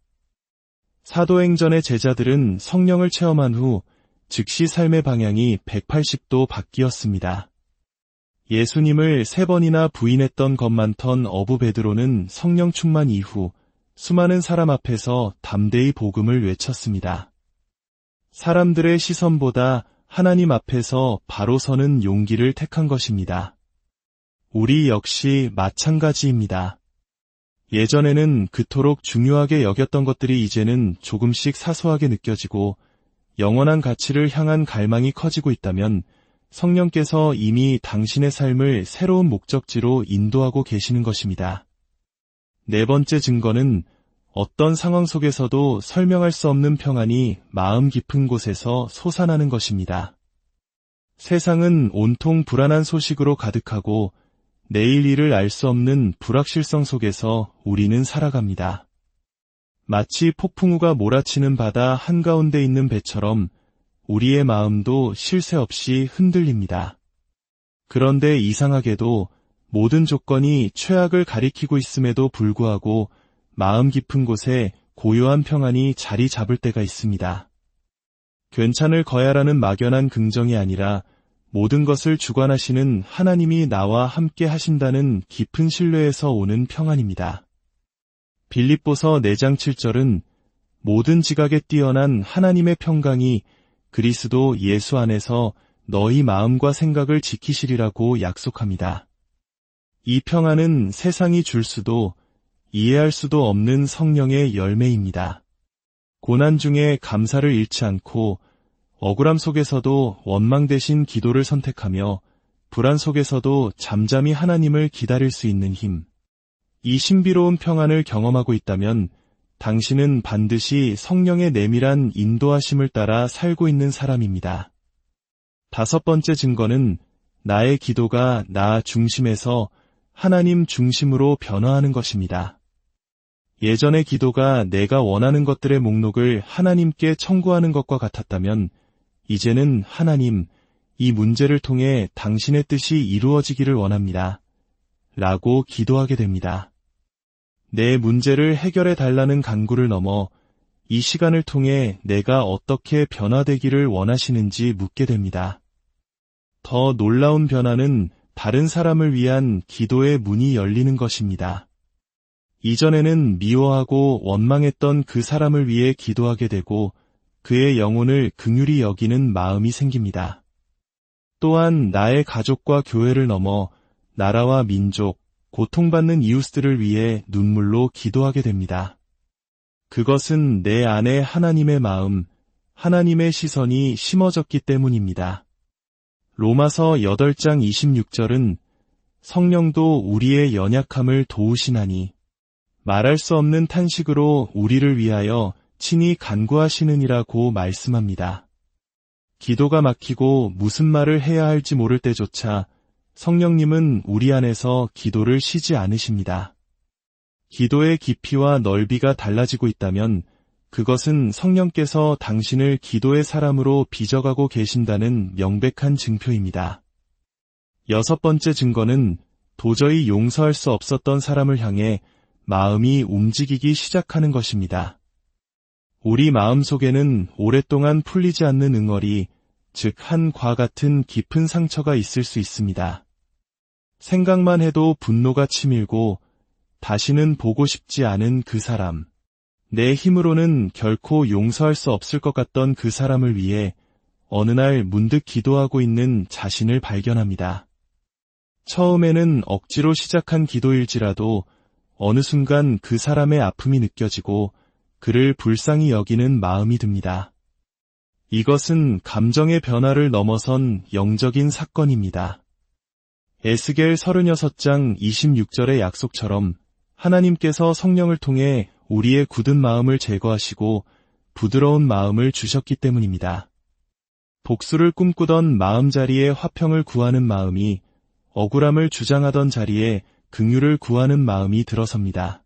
사도행전의 제자들은 성령을 체험한 후 즉시 삶의 방향이 180도 바뀌었습니다. 예수님을 3번이나 부인했던 것 많던 어부 베드로는 성령 충만 이후 수많은 사람 앞에서 담대히 복음을 외쳤습니다. 사람들의 시선보다 하나님 앞에서 바로 서는 용기를 택한 것입니다. 우리 역시 마찬가지입니다. 예전에는 그토록 중요하게 여겼던 것들이 이제는 조금씩 사소하게 느껴지고 영원한 가치를 향한 갈망이 커지고 있다면 성령께서 이미 당신의 삶을 새로운 목적지로 인도하고 계시는 것입니다. 네 번째 증거는 어떤 상황 속에서도 설명할 수 없는 평안이 마음 깊은 곳에서 솟아나는 것입니다. 세상은 온통 불안한 소식으로 가득하고 내일 일을 알 수 없는 불확실성 속에서 우리는 살아갑니다. 마치 폭풍우가 몰아치는 바다 한가운데 있는 배처럼 우리의 마음도 쉴 새 없이 흔들립니다. 그런데 이상하게도 모든 조건이 최악을 가리키고 있음에도 불구하고 마음 깊은 곳에 고요한 평안이 자리 잡을 때가 있습니다. 괜찮을 거야라는 막연한 긍정이 아니라 모든 것을 주관하시는 하나님이 나와 함께 하신다는 깊은 신뢰에서 오는 평안입니다. 빌립보서 4장 7절은 모든 지각에 뛰어난 하나님의 평강이 그리스도 예수 안에서 너희 마음과 생각을 지키시리라고 약속합니다. 이 평안은 세상이 줄 수도 이해할 수도 없는 성령의 열매입니다. 고난 중에 감사를 잃지 않고 억울함 속에서도 원망 대신 기도를 선택하며 불안 속에서도 잠잠히 하나님을 기다릴 수 있는 힘. 이 신비로운 평안을 경험하고 있다면 당신은 반드시 성령의 내밀한 인도하심을 따라 살고 있는 사람입니다. 다섯 번째 증거는 나의 기도가 나 중심에서 하나님 중심으로 변화하는 것입니다. 예전의 기도가 내가 원하는 것들의 목록을 하나님께 청구하는 것과 같았다면 이제는 하나님, 이 문제를 통해 당신의 뜻이 이루어지기를 원합니다. 라고 기도하게 됩니다. 내 문제를 해결해 달라는 간구를 넘어 이 시간을 통해 내가 어떻게 변화되기를 원하시는지 묻게 됩니다. 더 놀라운 변화는 다른 사람을 위한 기도의 문이 열리는 것입니다. 이전에는 미워하고 원망했던 그 사람을 위해 기도하게 되고 그의 영혼을 긍휼히 여기는 마음이 생깁니다. 또한 나의 가족과 교회를 넘어 나라와 민족, 고통받는 이웃들을 위해 눈물로 기도하게 됩니다. 그것은 내 안에 하나님의 마음, 하나님의 시선이 심어졌기 때문입니다. 로마서 8장 26절은 성령도 우리의 연약함을 도우시나니 말할 수 없는 탄식으로 우리를 위하여 친히 간구하시느니라고 말씀합니다. 기도가 막히고 무슨 말을 해야 할지 모를 때조차 성령님은 우리 안에서 기도를 쉬지 않으십니다. 기도의 깊이와 넓이가 달라지고 있다면 그것은 성령께서 당신을 기도의 사람으로 빚어가고 계신다는 명백한 증표입니다. 여섯 번째 증거는 도저히 용서할 수 없었던 사람을 향해 마음이 움직이기 시작하는 것입니다. 우리 마음 속에는 오랫동안 풀리지 않는 응어리, 즉 한과 같은 깊은 상처가 있을 수 있습니다. 생각만 해도 분노가 치밀고 다시는 보고 싶지 않은 그 사람, 내 힘으로는 결코 용서할 수 없을 것 같던 그 사람을 위해 어느 날 문득 기도하고 있는 자신을 발견합니다. 처음에는 억지로 시작한 기도일지라도 어느 순간 그 사람의 아픔이 느껴지고 그를 불쌍히 여기는 마음이 듭니다. 이것은 감정의 변화를 넘어선 영적인 사건입니다. 에스겔 36장 26절의 약속처럼 하나님께서 성령을 통해 우리의 굳은 마음을 제거하시고 부드러운 마음을 주셨기 때문입니다. 복수를 꿈꾸던 마음자리에 화평을 구하는 마음이 억울함을 주장하던 자리에 긍휼을 구하는 마음이 들어섭니다.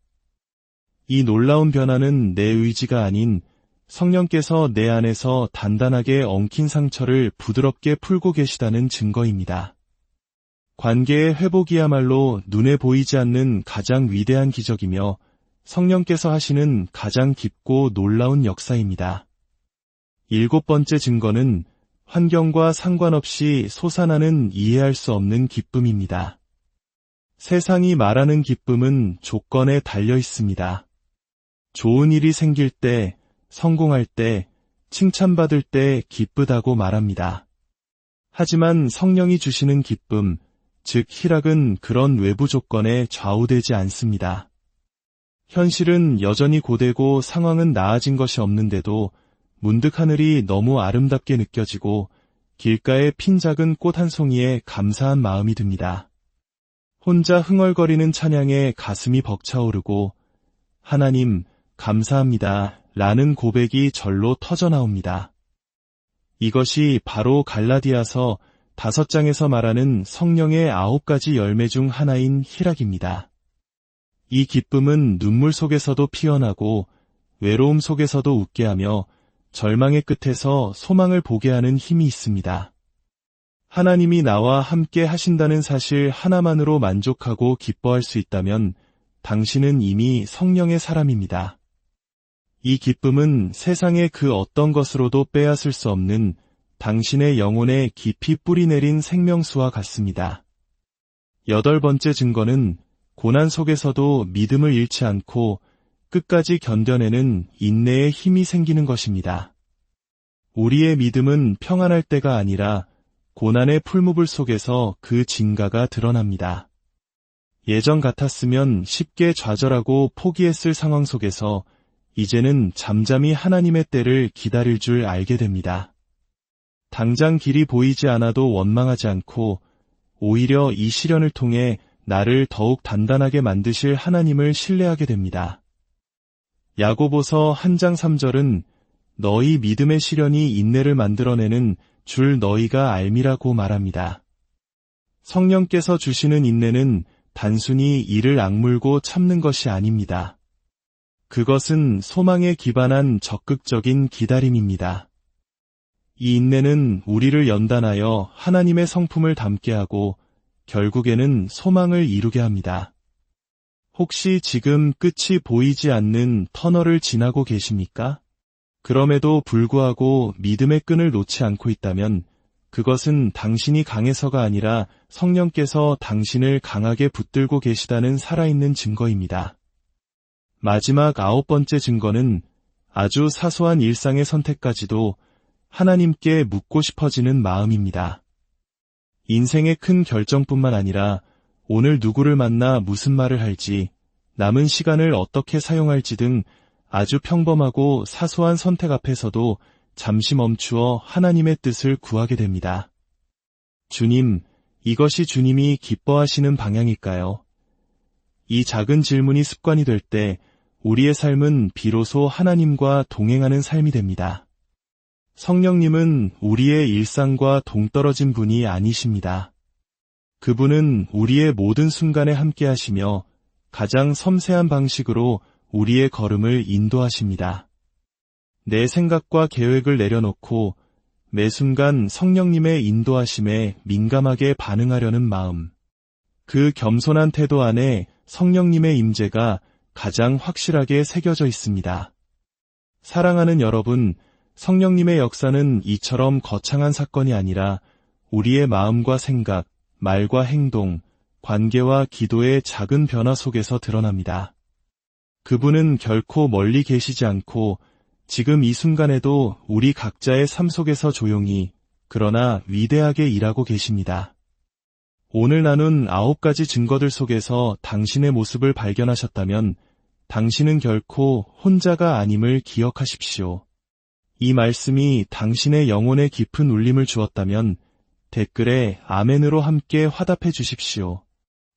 이 놀라운 변화는 내 의지가 아닌 성령께서 내 안에서 단단하게 엉킨 상처를 부드럽게 풀고 계시다는 증거입니다. 관계의 회복이야말로 눈에 보이지 않는 가장 위대한 기적이며 성령께서 하시는 가장 깊고 놀라운 역사입니다. 일곱 번째 증거는 환경과 상관없이 솟아나는 이해할 수 없는 기쁨입니다. 세상이 말하는 기쁨은 조건에 달려 있습니다. 좋은 일이 생길 때, 성공할 때, 칭찬받을 때 기쁘다고 말합니다. 하지만 성령이 주시는 기쁨, 즉 희락은 그런 외부 조건에 좌우되지 않습니다. 현실은 여전히 고되고 상황은 나아진 것이 없는데도 문득 하늘이 너무 아름답게 느껴지고 길가에 핀 작은 꽃 한 송이에 감사한 마음이 듭니다. 혼자 흥얼거리는 찬양에 가슴이 벅차오르고 하나님 감사합니다 라는 고백이 절로 터져나옵니다. 이것이 바로 갈라디아서 5장에서 말하는 성령의 9가지 열매 중 하나인 희락입니다. 이 기쁨은 눈물 속에서도 피어나고 외로움 속에서도 웃게 하며 절망의 끝에서 소망을 보게 하는 힘이 있습니다. 하나님이 나와 함께 하신다는 사실 하나만으로 만족하고 기뻐할 수 있다면 당신은 이미 성령의 사람입니다. 이 기쁨은 세상의 그 어떤 것으로도 빼앗을 수 없는 당신의 영혼에 깊이 뿌리내린 생명수와 같습니다. 8번째 증거는 고난 속에서도 믿음을 잃지 않고 끝까지 견뎌내는 인내의 힘이 생기는 것입니다. 우리의 믿음은 평안할 때가 아니라 고난의 풀무불 속에서 그 진가가 드러납니다. 예전 같았으면 쉽게 좌절하고 포기했을 상황 속에서 이제는 잠잠히 하나님의 때를 기다릴 줄 알게 됩니다. 당장 길이 보이지 않아도 원망하지 않고 오히려 이 시련을 통해 나를 더욱 단단하게 만드실 하나님을 신뢰하게 됩니다. 야고보서 1장 3절은 너희 믿음의 시련이 인내를 만들어내는 줄 너희가 알미라고 말합니다. 성령께서 주시는 인내는 단순히 이를 악물고 참는 것이 아닙니다. 그것은 소망에 기반한 적극적인 기다림입니다. 이 인내는 우리를 연단하여 하나님의 성품을 담게 하고 결국에는 소망을 이루게 합니다. 혹시 지금 끝이 보이지 않는 터널을 지나고 계십니까? 그럼에도 불구하고 믿음의 끈을 놓지 않고 있다면 그것은 당신이 강해서가 아니라 성령께서 당신을 강하게 붙들고 계시다는 살아있는 증거입니다. 마지막 9번째 증거는 아주 사소한 일상의 선택까지도 하나님께 묻고 싶어지는 마음입니다. 인생의 큰 결정뿐만 아니라 오늘 누구를 만나 무슨 말을 할지, 남은 시간을 어떻게 사용할지 등 아주 평범하고 사소한 선택 앞에서도 잠시 멈추어 하나님의 뜻을 구하게 됩니다. 주님, 이것이 주님이 기뻐하시는 방향일까요? 이 작은 질문이 습관이 될 때 우리의 삶은 비로소 하나님과 동행하는 삶이 됩니다. 성령님은 우리의 일상과 동떨어진 분이 아니십니다. 그분은 우리의 모든 순간에 함께 하시며 가장 섬세한 방식으로 우리의 걸음을 인도하십니다. 내 생각과 계획을 내려놓고 매 순간 성령님의 인도하심에 민감하게 반응하려는 마음. 그 겸손한 태도 안에 성령님의 임재가 가장 확실하게 새겨져 있습니다. 사랑하는 여러분, 성령님의 역사는 이처럼 거창한 사건이 아니라 우리의 마음과 생각, 말과 행동, 관계와 기도의 작은 변화 속에서 드러납니다. 그분은 결코 멀리 계시지 않고 지금 이 순간에도 우리 각자의 삶 속에서 조용히 그러나 위대하게 일하고 계십니다. 오늘 나눈 9가지 증거들 속에서 당신의 모습을 발견하셨다면 당신은 결코 혼자가 아님을 기억하십시오. 이 말씀이 당신의 영혼에 깊은 울림을 주었다면 댓글에 아멘으로 함께 화답해 주십시오.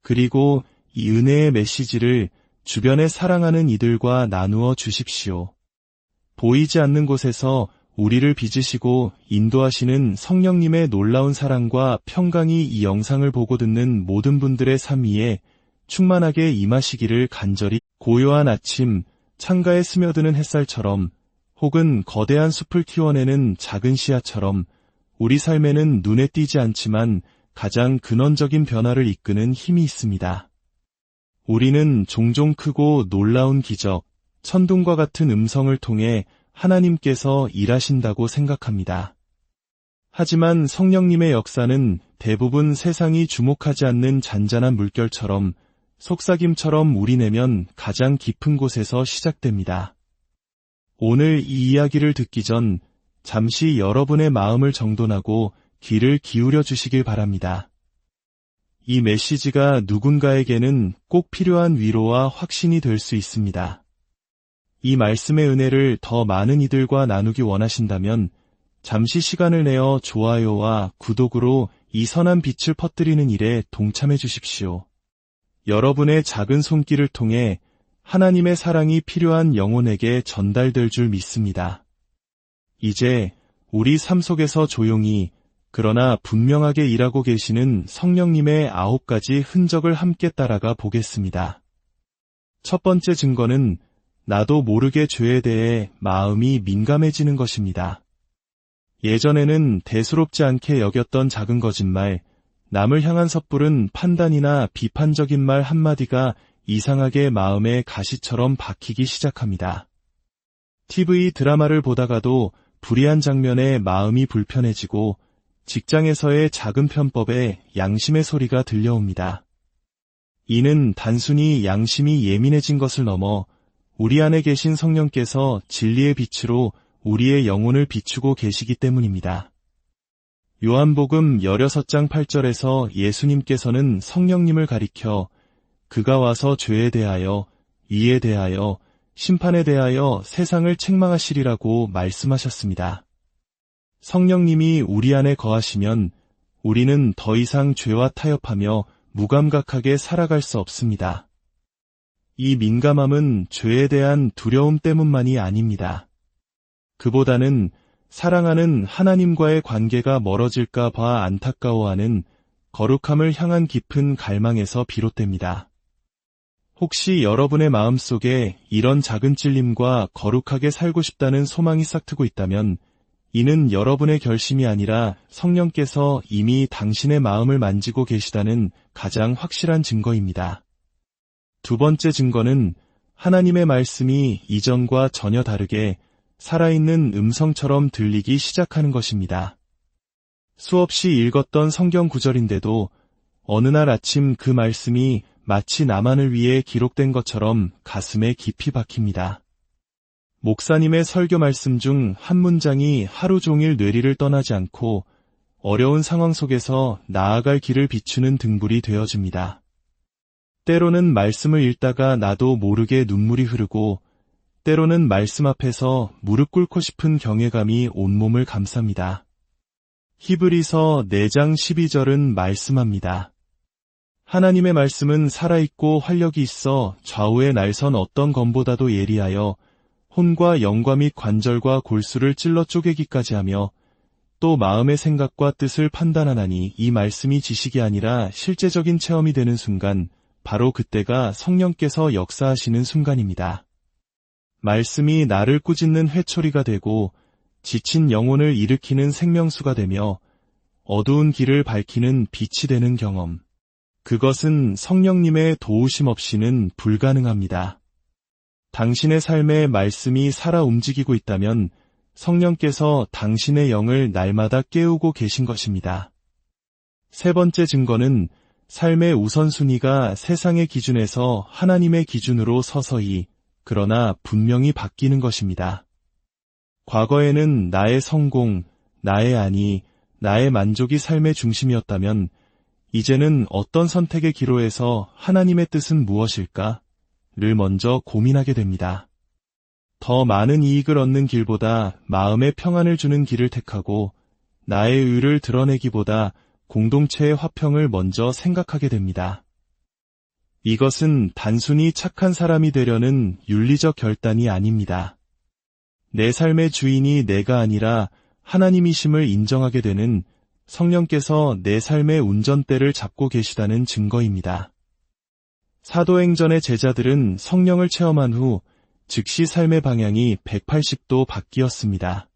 그리고 이 은혜의 메시지를 주변에 사랑하는 이들과 나누어 주십시오. 보이지 않는 곳에서 우리를 빚으시고 인도하시는 성령님의 놀라운 사랑과 평강이 이 영상을 보고 듣는 모든 분들의 삶 위에 충만하게 임하시기를 간절히. 고요한 아침, 창가에 스며드는 햇살처럼 혹은 거대한 숲을 키워내는 작은 씨앗처럼 우리 삶에는 눈에 띄지 않지만 가장 근원적인 변화를 이끄는 힘이 있습니다. 우리는 종종 크고 놀라운 기적, 천둥과 같은 음성을 통해 하나님께서 일하신다고 생각합니다. 하지만 성령님의 역사는 대부분 세상이 주목하지 않는 잔잔한 물결처럼 속삭임처럼 우리 내면 가장 깊은 곳에서 시작됩니다. 오늘 이 이야기를 듣기 전 잠시 여러분의 마음을 정돈하고 귀를 기울여 주시길 바랍니다. 이 메시지가 누군가에게는 꼭 필요한 위로와 확신이 될 수 있습니다. 이 말씀의 은혜를 더 많은 이들과 나누기 원하신다면 잠시 시간을 내어 좋아요와 구독으로 이 선한 빛을 퍼뜨리는 일에 동참해 주십시오. 여러분의 작은 손길을 통해 하나님의 사랑이 필요한 영혼에게 전달될 줄 믿습니다. 이제 우리 삶 속에서 조용히 그러나 분명하게 일하고 계시는 성령님의 9가지 흔적을 함께 따라가 보겠습니다. 첫 번째 증거는 나도 모르게 죄에 대해 마음이 민감해지는 것입니다. 예전에는 대수롭지 않게 여겼던 작은 거짓말, 남을 향한 섣부른 판단이나 비판적인 말 한마디가 이상하게 마음에 가시처럼 박히기 시작합니다. TV 드라마를 보다가도 불의한 장면에 마음이 불편해지고 직장에서의 작은 편법에 양심의 소리가 들려옵니다. 이는 단순히 양심이 예민해진 것을 넘어 우리 안에 계신 성령께서 진리의 빛으로 우리의 영혼을 비추고 계시기 때문입니다. 요한복음 16장 8절에서 예수님께서는 성령님을 가리켜 그가 와서 죄에 대하여, 의에 대하여, 심판에 대하여 세상을 책망하시리라고 말씀하셨습니다. 성령님이 우리 안에 거하시면 우리는 더 이상 죄와 타협하며 무감각하게 살아갈 수 없습니다. 이 민감함은 죄에 대한 두려움 때문만이 아닙니다. 그보다는 사랑하는 하나님과의 관계가 멀어질까 봐 안타까워하는 거룩함을 향한 깊은 갈망에서 비롯됩니다. 혹시 여러분의 마음속에 이런 작은 찔림과 거룩하게 살고 싶다는 소망이 싹트고 있다면 이는 여러분의 결심이 아니라 성령께서 이미 당신의 마음을 만지고 계시다는 가장 확실한 증거입니다. 두 번째 증거는 하나님의 말씀이 이전과 전혀 다르게 살아있는 음성처럼 들리기 시작하는 것입니다. 수없이 읽었던 성경 구절인데도 어느 날 아침 그 말씀이 마치 나만을 위해 기록된 것처럼 가슴에 깊이 박힙니다. 목사님의 설교 말씀 중 한 문장이 하루 종일 뇌리를 떠나지 않고 어려운 상황 속에서 나아갈 길을 비추는 등불이 되어줍니다. 때로는 말씀을 읽다가 나도 모르게 눈물이 흐르고 때로는 말씀 앞에서 무릎 꿇고 싶은 경외감이 온몸을 감쌉니다. 히브리서 4장 12절은 말씀합니다. 하나님의 말씀은 살아있고 활력이 있어 좌우의 날선 어떤 검보다도 예리하여 혼과 영과 및 관절과 골수를 찔러 쪼개기까지 하며 또 마음의 생각과 뜻을 판단하나니 이 말씀이 지식이 아니라 실제적인 체험이 되는 순간 바로 그때가 성령께서 역사하시는 순간입니다. 말씀이 나를 꾸짖는 회초리가 되고 지친 영혼을 일으키는 생명수가 되며 어두운 길을 밝히는 빛이 되는 경험. 그것은 성령님의 도우심 없이는 불가능합니다. 당신의 삶에 말씀이 살아 움직이고 있다면 성령께서 당신의 영을 날마다 깨우고 계신 것입니다. 세 번째 증거는 삶의 우선순위가 세상의 기준에서 하나님의 기준으로 서서히 그러나 분명히 바뀌는 것입니다. 과거에는 나의 성공, 나의 안위, 나의 만족이 삶의 중심이었다면 이제는 어떤 선택의 기로에서 하나님의 뜻은 무엇일까? 를 먼저 고민하게 됩니다. 더 많은 이익을 얻는 길보다 마음의 평안을 주는 길을 택하고 나의 의를 드러내기보다 공동체의 화평을 먼저 생각하게 됩니다. 이것은 단순히 착한 사람이 되려는 윤리적 결단이 아닙니다. 내 삶의 주인이 내가 아니라 하나님이심을 인정하게 되는 성령께서 내 삶의 운전대를 잡고 계시다는 증거입니다. 사도행전의 제자들은 성령을 체험한 후 즉시 삶의 방향이 180도 바뀌었습니다.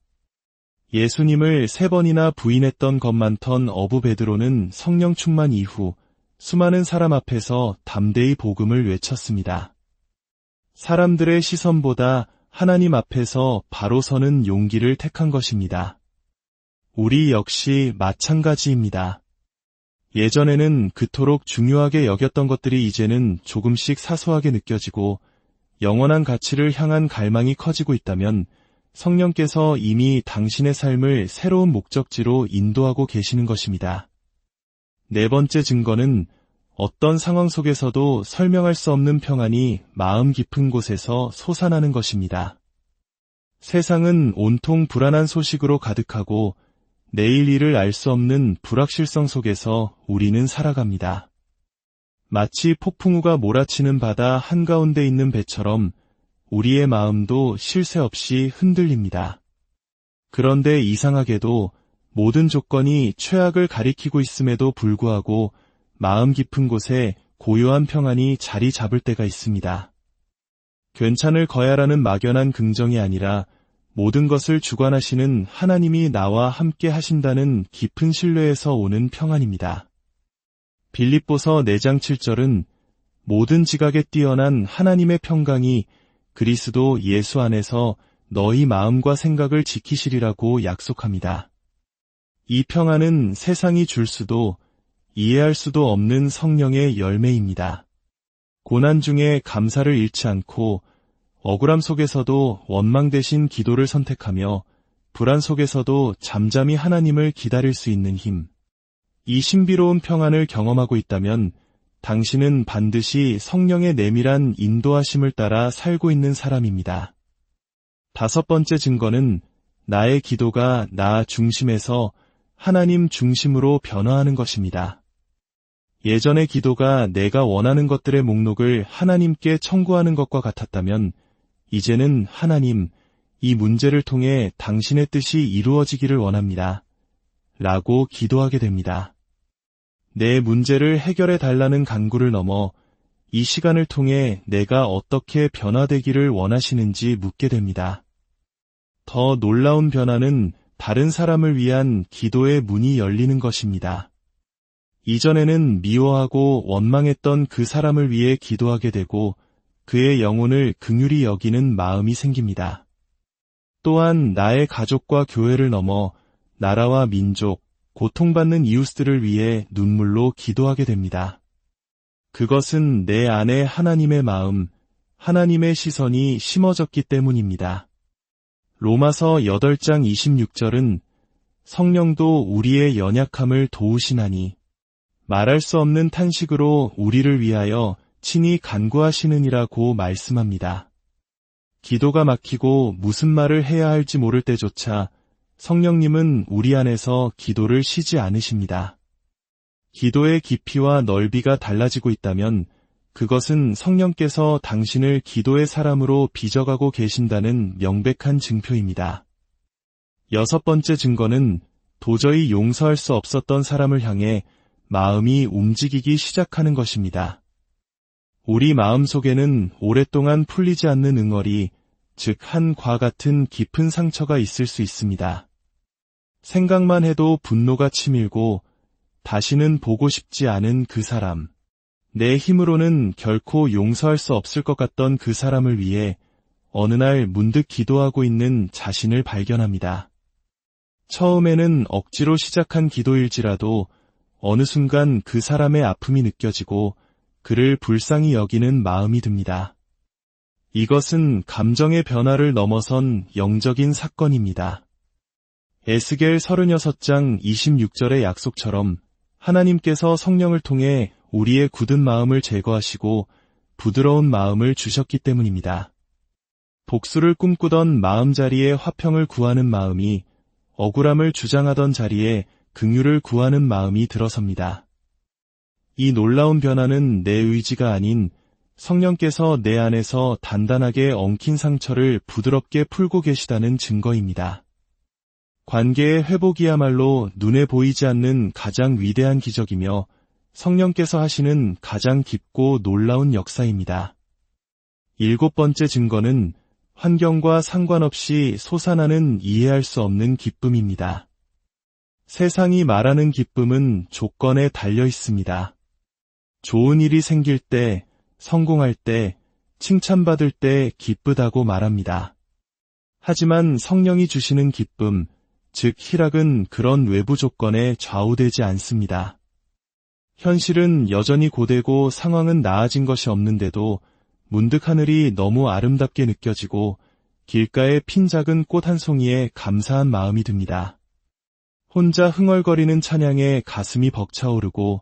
예수님을 3번이나 부인했던 것 많던 어부 베드로는 성령 충만 이후 수많은 사람 앞에서 담대히 복음을 외쳤습니다. 사람들의 시선보다 하나님 앞에서 바로 서는 용기를 택한 것입니다. 우리 역시 마찬가지입니다. 예전에는 그토록 중요하게 여겼던 것들이 이제는 조금씩 사소하게 느껴지고 영원한 가치를 향한 갈망이 커지고 있다면 성령께서 이미 당신의 삶을 새로운 목적지로 인도하고 계시는 것입니다. 네 번째 증거는 어떤 상황 속에서도 설명할 수 없는 평안이 마음 깊은 곳에서 솟아나는 것입니다. 세상은 온통 불안한 소식으로 가득하고 내일 일을 알 수 없는 불확실성 속에서 우리는 살아갑니다. 마치 폭풍우가 몰아치는 바다 한가운데 있는 배처럼 우리의 마음도 쉴 새 없이 흔들립니다. 그런데 이상하게도 모든 조건이 최악을 가리키고 있음에도 불구하고 마음 깊은 곳에 고요한 평안이 자리 잡을 때가 있습니다. 괜찮을 거야라는 막연한 긍정이 아니라 모든 것을 주관하시는 하나님이 나와 함께 하신다는 깊은 신뢰에서 오는 평안입니다. 빌립보서 4장 7절은 모든 지각에 뛰어난 하나님의 평강이 그리스도 예수 안에서 너희 마음과 생각을 지키시리라고 약속합니다. 이 평안은 세상이 줄 수도 이해할 수도 없는 성령의 열매입니다. 고난 중에 감사를 잃지 않고 억울함 속에서도 원망 대신 기도를 선택하며 불안 속에서도 잠잠히 하나님을 기다릴 수 있는 힘. 이 신비로운 평안을 경험하고 있다면 당신은 반드시 성령의 내밀한 인도하심을 따라 살고 있는 사람입니다. 5번째 증거는 나의 기도가 나 중심에서 하나님 중심으로 변화하는 것입니다. 예전의 기도가 내가 원하는 것들의 목록을 하나님께 청구하는 것과 같았다면 이제는 하나님, 이 문제를 통해 당신의 뜻이 이루어지기를 원합니다. 라고 기도하게 됩니다. 내 문제를 해결해 달라는 간구를 넘어 이 시간을 통해 내가 어떻게 변화되기를 원하시는지 묻게 됩니다. 더 놀라운 변화는 다른 사람을 위한 기도의 문이 열리는 것입니다. 이전에는 미워하고 원망했던 그 사람을 위해 기도하게 되고 그의 영혼을 긍휼히 여기는 마음이 생깁니다. 또한 나의 가족과 교회를 넘어 나라와 민족, 고통받는 이웃들을 위해 눈물로 기도하게 됩니다. 그것은 내 안에 하나님의 마음, 하나님의 시선이 심어졌기 때문입니다. 로마서 8장 26절은 성령도 우리의 연약함을 도우시나니 말할 수 없는 탄식으로 우리를 위하여 친히 간구하시느니라고 말씀합니다. 기도가 막히고 무슨 말을 해야 할지 모를 때조차 성령님은 우리 안에서 기도를 쉬지 않으십니다. 기도의 깊이와 넓이가 달라지고 있다면 그것은 성령께서 당신을 기도의 사람으로 빚어가고 계신다는 명백한 증표입니다. 6번째 증거는 도저히 용서할 수 없었던 사람을 향해 마음이 움직이기 시작하는 것입니다. 우리 마음 속에는 오랫동안 풀리지 않는 응어리, 즉 한과 같은 깊은 상처가 있을 수 있습니다. 생각만 해도 분노가 치밀고 다시는 보고 싶지 않은 그 사람, 내 힘으로는 결코 용서할 수 없을 것 같던 그 사람을 위해 어느 날 문득 기도하고 있는 자신을 발견합니다. 처음에는 억지로 시작한 기도일지라도 어느 순간 그 사람의 아픔이 느껴지고 그를 불쌍히 여기는 마음이 듭니다. 이것은 감정의 변화를 넘어선 영적인 사건입니다. 에스겔 36장 26절의 약속처럼 하나님께서 성령을 통해 우리의 굳은 마음을 제거하시고 부드러운 마음을 주셨기 때문입니다. 복수를 꿈꾸던 마음자리에 화평을 구하는 마음이 억울함을 주장하던 자리에 긍휼을 구하는 마음이 들어섭니다. 이 놀라운 변화는 내 의지가 아닌 성령께서 내 안에서 단단하게 엉킨 상처를 부드럽게 풀고 계시다는 증거입니다. 관계의 회복이야말로 눈에 보이지 않는 가장 위대한 기적이며 성령께서 하시는 가장 깊고 놀라운 역사입니다. 7번째 증거는 환경과 상관없이 솟아나는 이해할 수 없는 기쁨입니다. 세상이 말하는 기쁨은 조건에 달려 있습니다. 좋은 일이 생길 때, 성공할 때, 칭찬받을 때 기쁘다고 말합니다. 하지만 성령이 주시는 기쁨, 즉 희락은 그런 외부 조건에 좌우되지 않습니다. 현실은 여전히 고되고 상황은 나아진 것이 없는데도 문득 하늘이 너무 아름답게 느껴지고 길가에 핀 작은 꽃 한 송이에 감사한 마음이 듭니다. 혼자 흥얼거리는 찬양에 가슴이 벅차오르고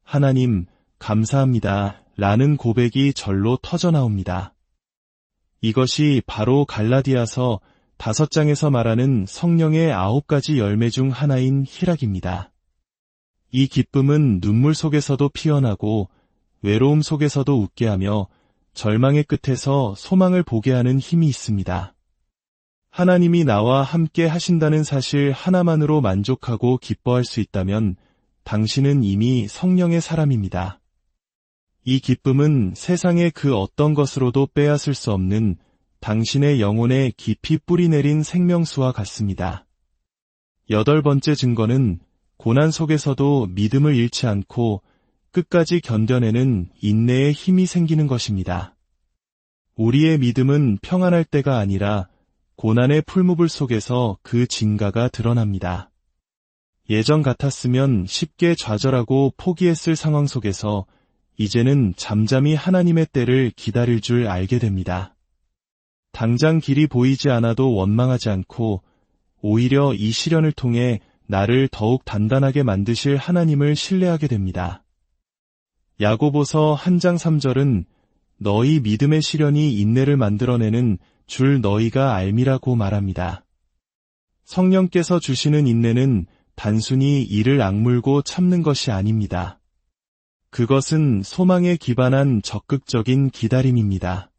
하나님, 감사합니다. 라는 고백이 절로 터져나옵니다. 이것이 바로 갈라디아서 5장에서 말하는 성령의 9가지 열매 중 하나인 희락입니다. 이 기쁨은 눈물 속에서도 피어나고 외로움 속에서도 웃게 하며 절망의 끝에서 소망을 보게 하는 힘이 있습니다. 하나님이 나와 함께 하신다는 사실 하나만으로 만족하고 기뻐할 수 있다면 당신은 이미 성령의 사람입니다. 이 기쁨은 세상의 그 어떤 것으로도 빼앗을 수 없는 당신의 영혼에 깊이 뿌리내린 생명수와 같습니다. 8번째 증거는 고난 속에서도 믿음을 잃지 않고 끝까지 견뎌내는 인내의 힘이 생기는 것입니다. 우리의 믿음은 평안할 때가 아니라 고난의 풀무불 속에서 그 진가가 드러납니다. 예전 같았으면 쉽게 좌절하고 포기했을 상황 속에서 이제는 잠잠히 하나님의 때를 기다릴 줄 알게 됩니다. 당장 길이 보이지 않아도 원망하지 않고 오히려 이 시련을 통해 나를 더욱 단단하게 만드실 하나님을 신뢰하게 됩니다. 야고보서 1장 3절은 너희 믿음의 시련이 인내를 만들어내는 줄 너희가 알미라고 말합니다. 성령께서 주시는 인내는 단순히 이를 악물고 참는 것이 아닙니다. 그것은 소망에 기반한 적극적인 기다림입니다.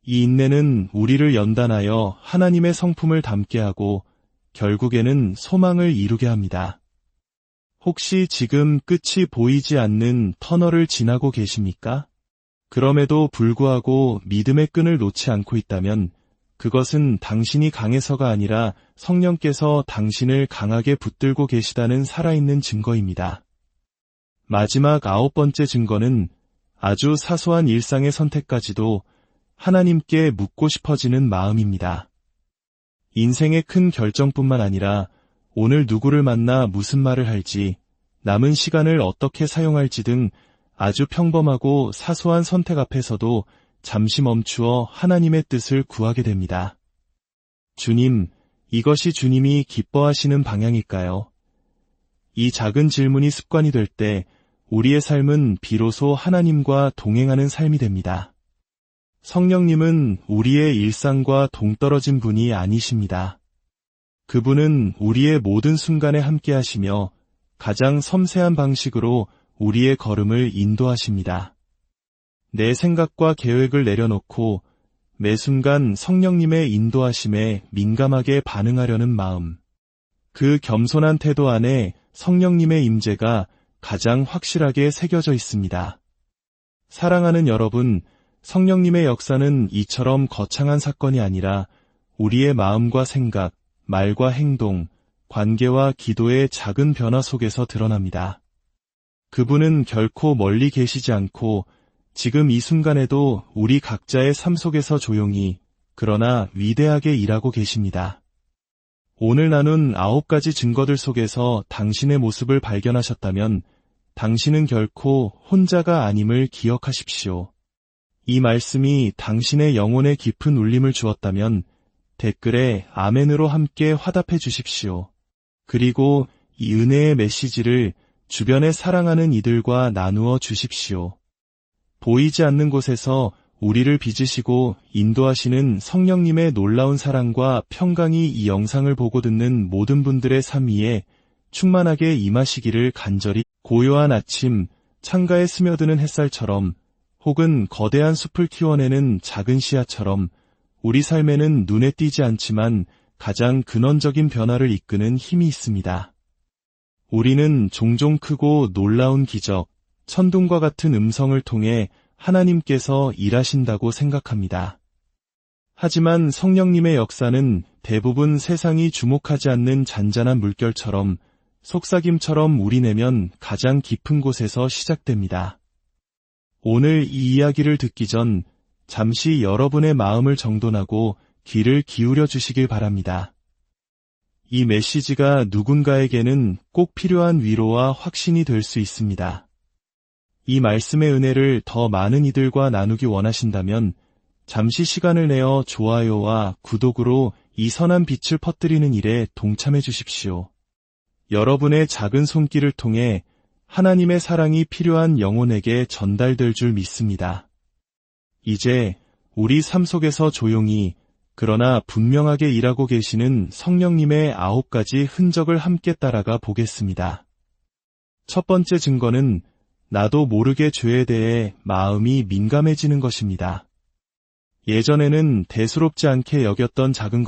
이 인내는 우리를 연단하여 하나님의 성품을 담게 하고 결국에는 소망을 이루게 합니다. 혹시 지금 끝이 보이지 않는 터널을 지나고 계십니까? 그럼에도 불구하고 믿음의 끈을 놓지 않고 있다면 그것은 당신이 강해서가 아니라 성령께서 당신을 강하게 붙들고 계시다는 살아있는 증거입니다. 마지막 9번째 증거는 아주 사소한 일상의 선택까지도 하나님께 묻고 싶어지는 마음입니다. 인생의 큰 결정뿐만 아니라 오늘 누구를 만나 무슨 말을 할지, 남은 시간을 어떻게 사용할지 등 아주 평범하고 사소한 선택 앞에서도 잠시 멈추어 하나님의 뜻을 구하게 됩니다. 주님, 이것이 주님이 기뻐하시는 방향일까요? 이 작은 질문이 습관이 될 때 우리의 삶은 비로소 하나님과 동행하는 삶이 됩니다. 성령님은 우리의 일상과 동떨어진 분이 아니십니다. 그분은 우리의 모든 순간에 함께 하시며 가장 섬세한 방식으로 우리의 걸음을 인도하십니다. 내 생각과 계획을 내려놓고 매 순간 성령님의 인도하심에 민감하게 반응하려는 마음. 그 겸손한 태도 안에 성령님의 임재가 가장 확실하게 새겨져 있습니다. 사랑하는 여러분, 성령님의 역사는 이처럼 거창한 사건이 아니라 우리의 마음과 생각, 말과 행동, 관계와 기도의 작은 변화 속에서 드러납니다. 그분은 결코 멀리 계시지 않고 지금 이 순간에도 우리 각자의 삶 속에서 조용히 그러나 위대하게 일하고 계십니다. 오늘 나눈 9가지 증거들 속에서 당신의 모습을 발견하셨다면 당신은 결코 혼자가 아님을 기억하십시오. 이 말씀이 당신의 영혼에 깊은 울림을 주었다면 댓글에 아멘으로 함께 화답해 주십시오. 그리고 이 은혜의 메시지를 주변에 사랑하는 이들과 나누어 주십시오. 보이지 않는 곳에서 우리를 빚으시고 인도하시는 성령님의 놀라운 사랑과 평강이 이 영상을 보고 듣는 모든 분들의 삶 위에 충만하게 임하시기를 간절히. 고요한 아침, 창가에 스며드는 햇살처럼 혹은 거대한 숲을 키워내는 작은 씨앗처럼 우리 삶에는 눈에 띄지 않지만 가장 근원적인 변화를 이끄는 힘이 있습니다. 우리는 종종 크고 놀라운 기적, 천둥과 같은 음성을 통해 하나님께서 일하신다고 생각합니다. 하지만 성령님의 역사는 대부분 세상이 주목하지 않는 잔잔한 물결처럼 속삭임처럼 우리 내면 가장 깊은 곳에서 시작됩니다. 오늘 이 이야기를 듣기 전 잠시 여러분의 마음을 정돈하고 귀를 기울여 주시길 바랍니다. 이 메시지가 누군가에게는 꼭 필요한 위로와 확신이 될 수 있습니다. 이 말씀의 은혜를 더 많은 이들과 나누기 원하신다면 잠시 시간을 내어 좋아요와 구독으로 이 선한 빛을 퍼뜨리는 일에 동참해 주십시오. 여러분의 작은 손길을 통해 하나님의 사랑이 필요한 영혼에게 전달될 줄 믿습니다. 이제 우리 삶 속에서 조용히 그러나 분명하게 일하고 계시는 성령님의 9가지 흔적을 함께 따라가 보겠습니다. 첫 번째 증거는 나도 모르게 죄에 대해 마음이 민감해지는 것입니다. 예전에는 대수롭지 않게 여겼던 작은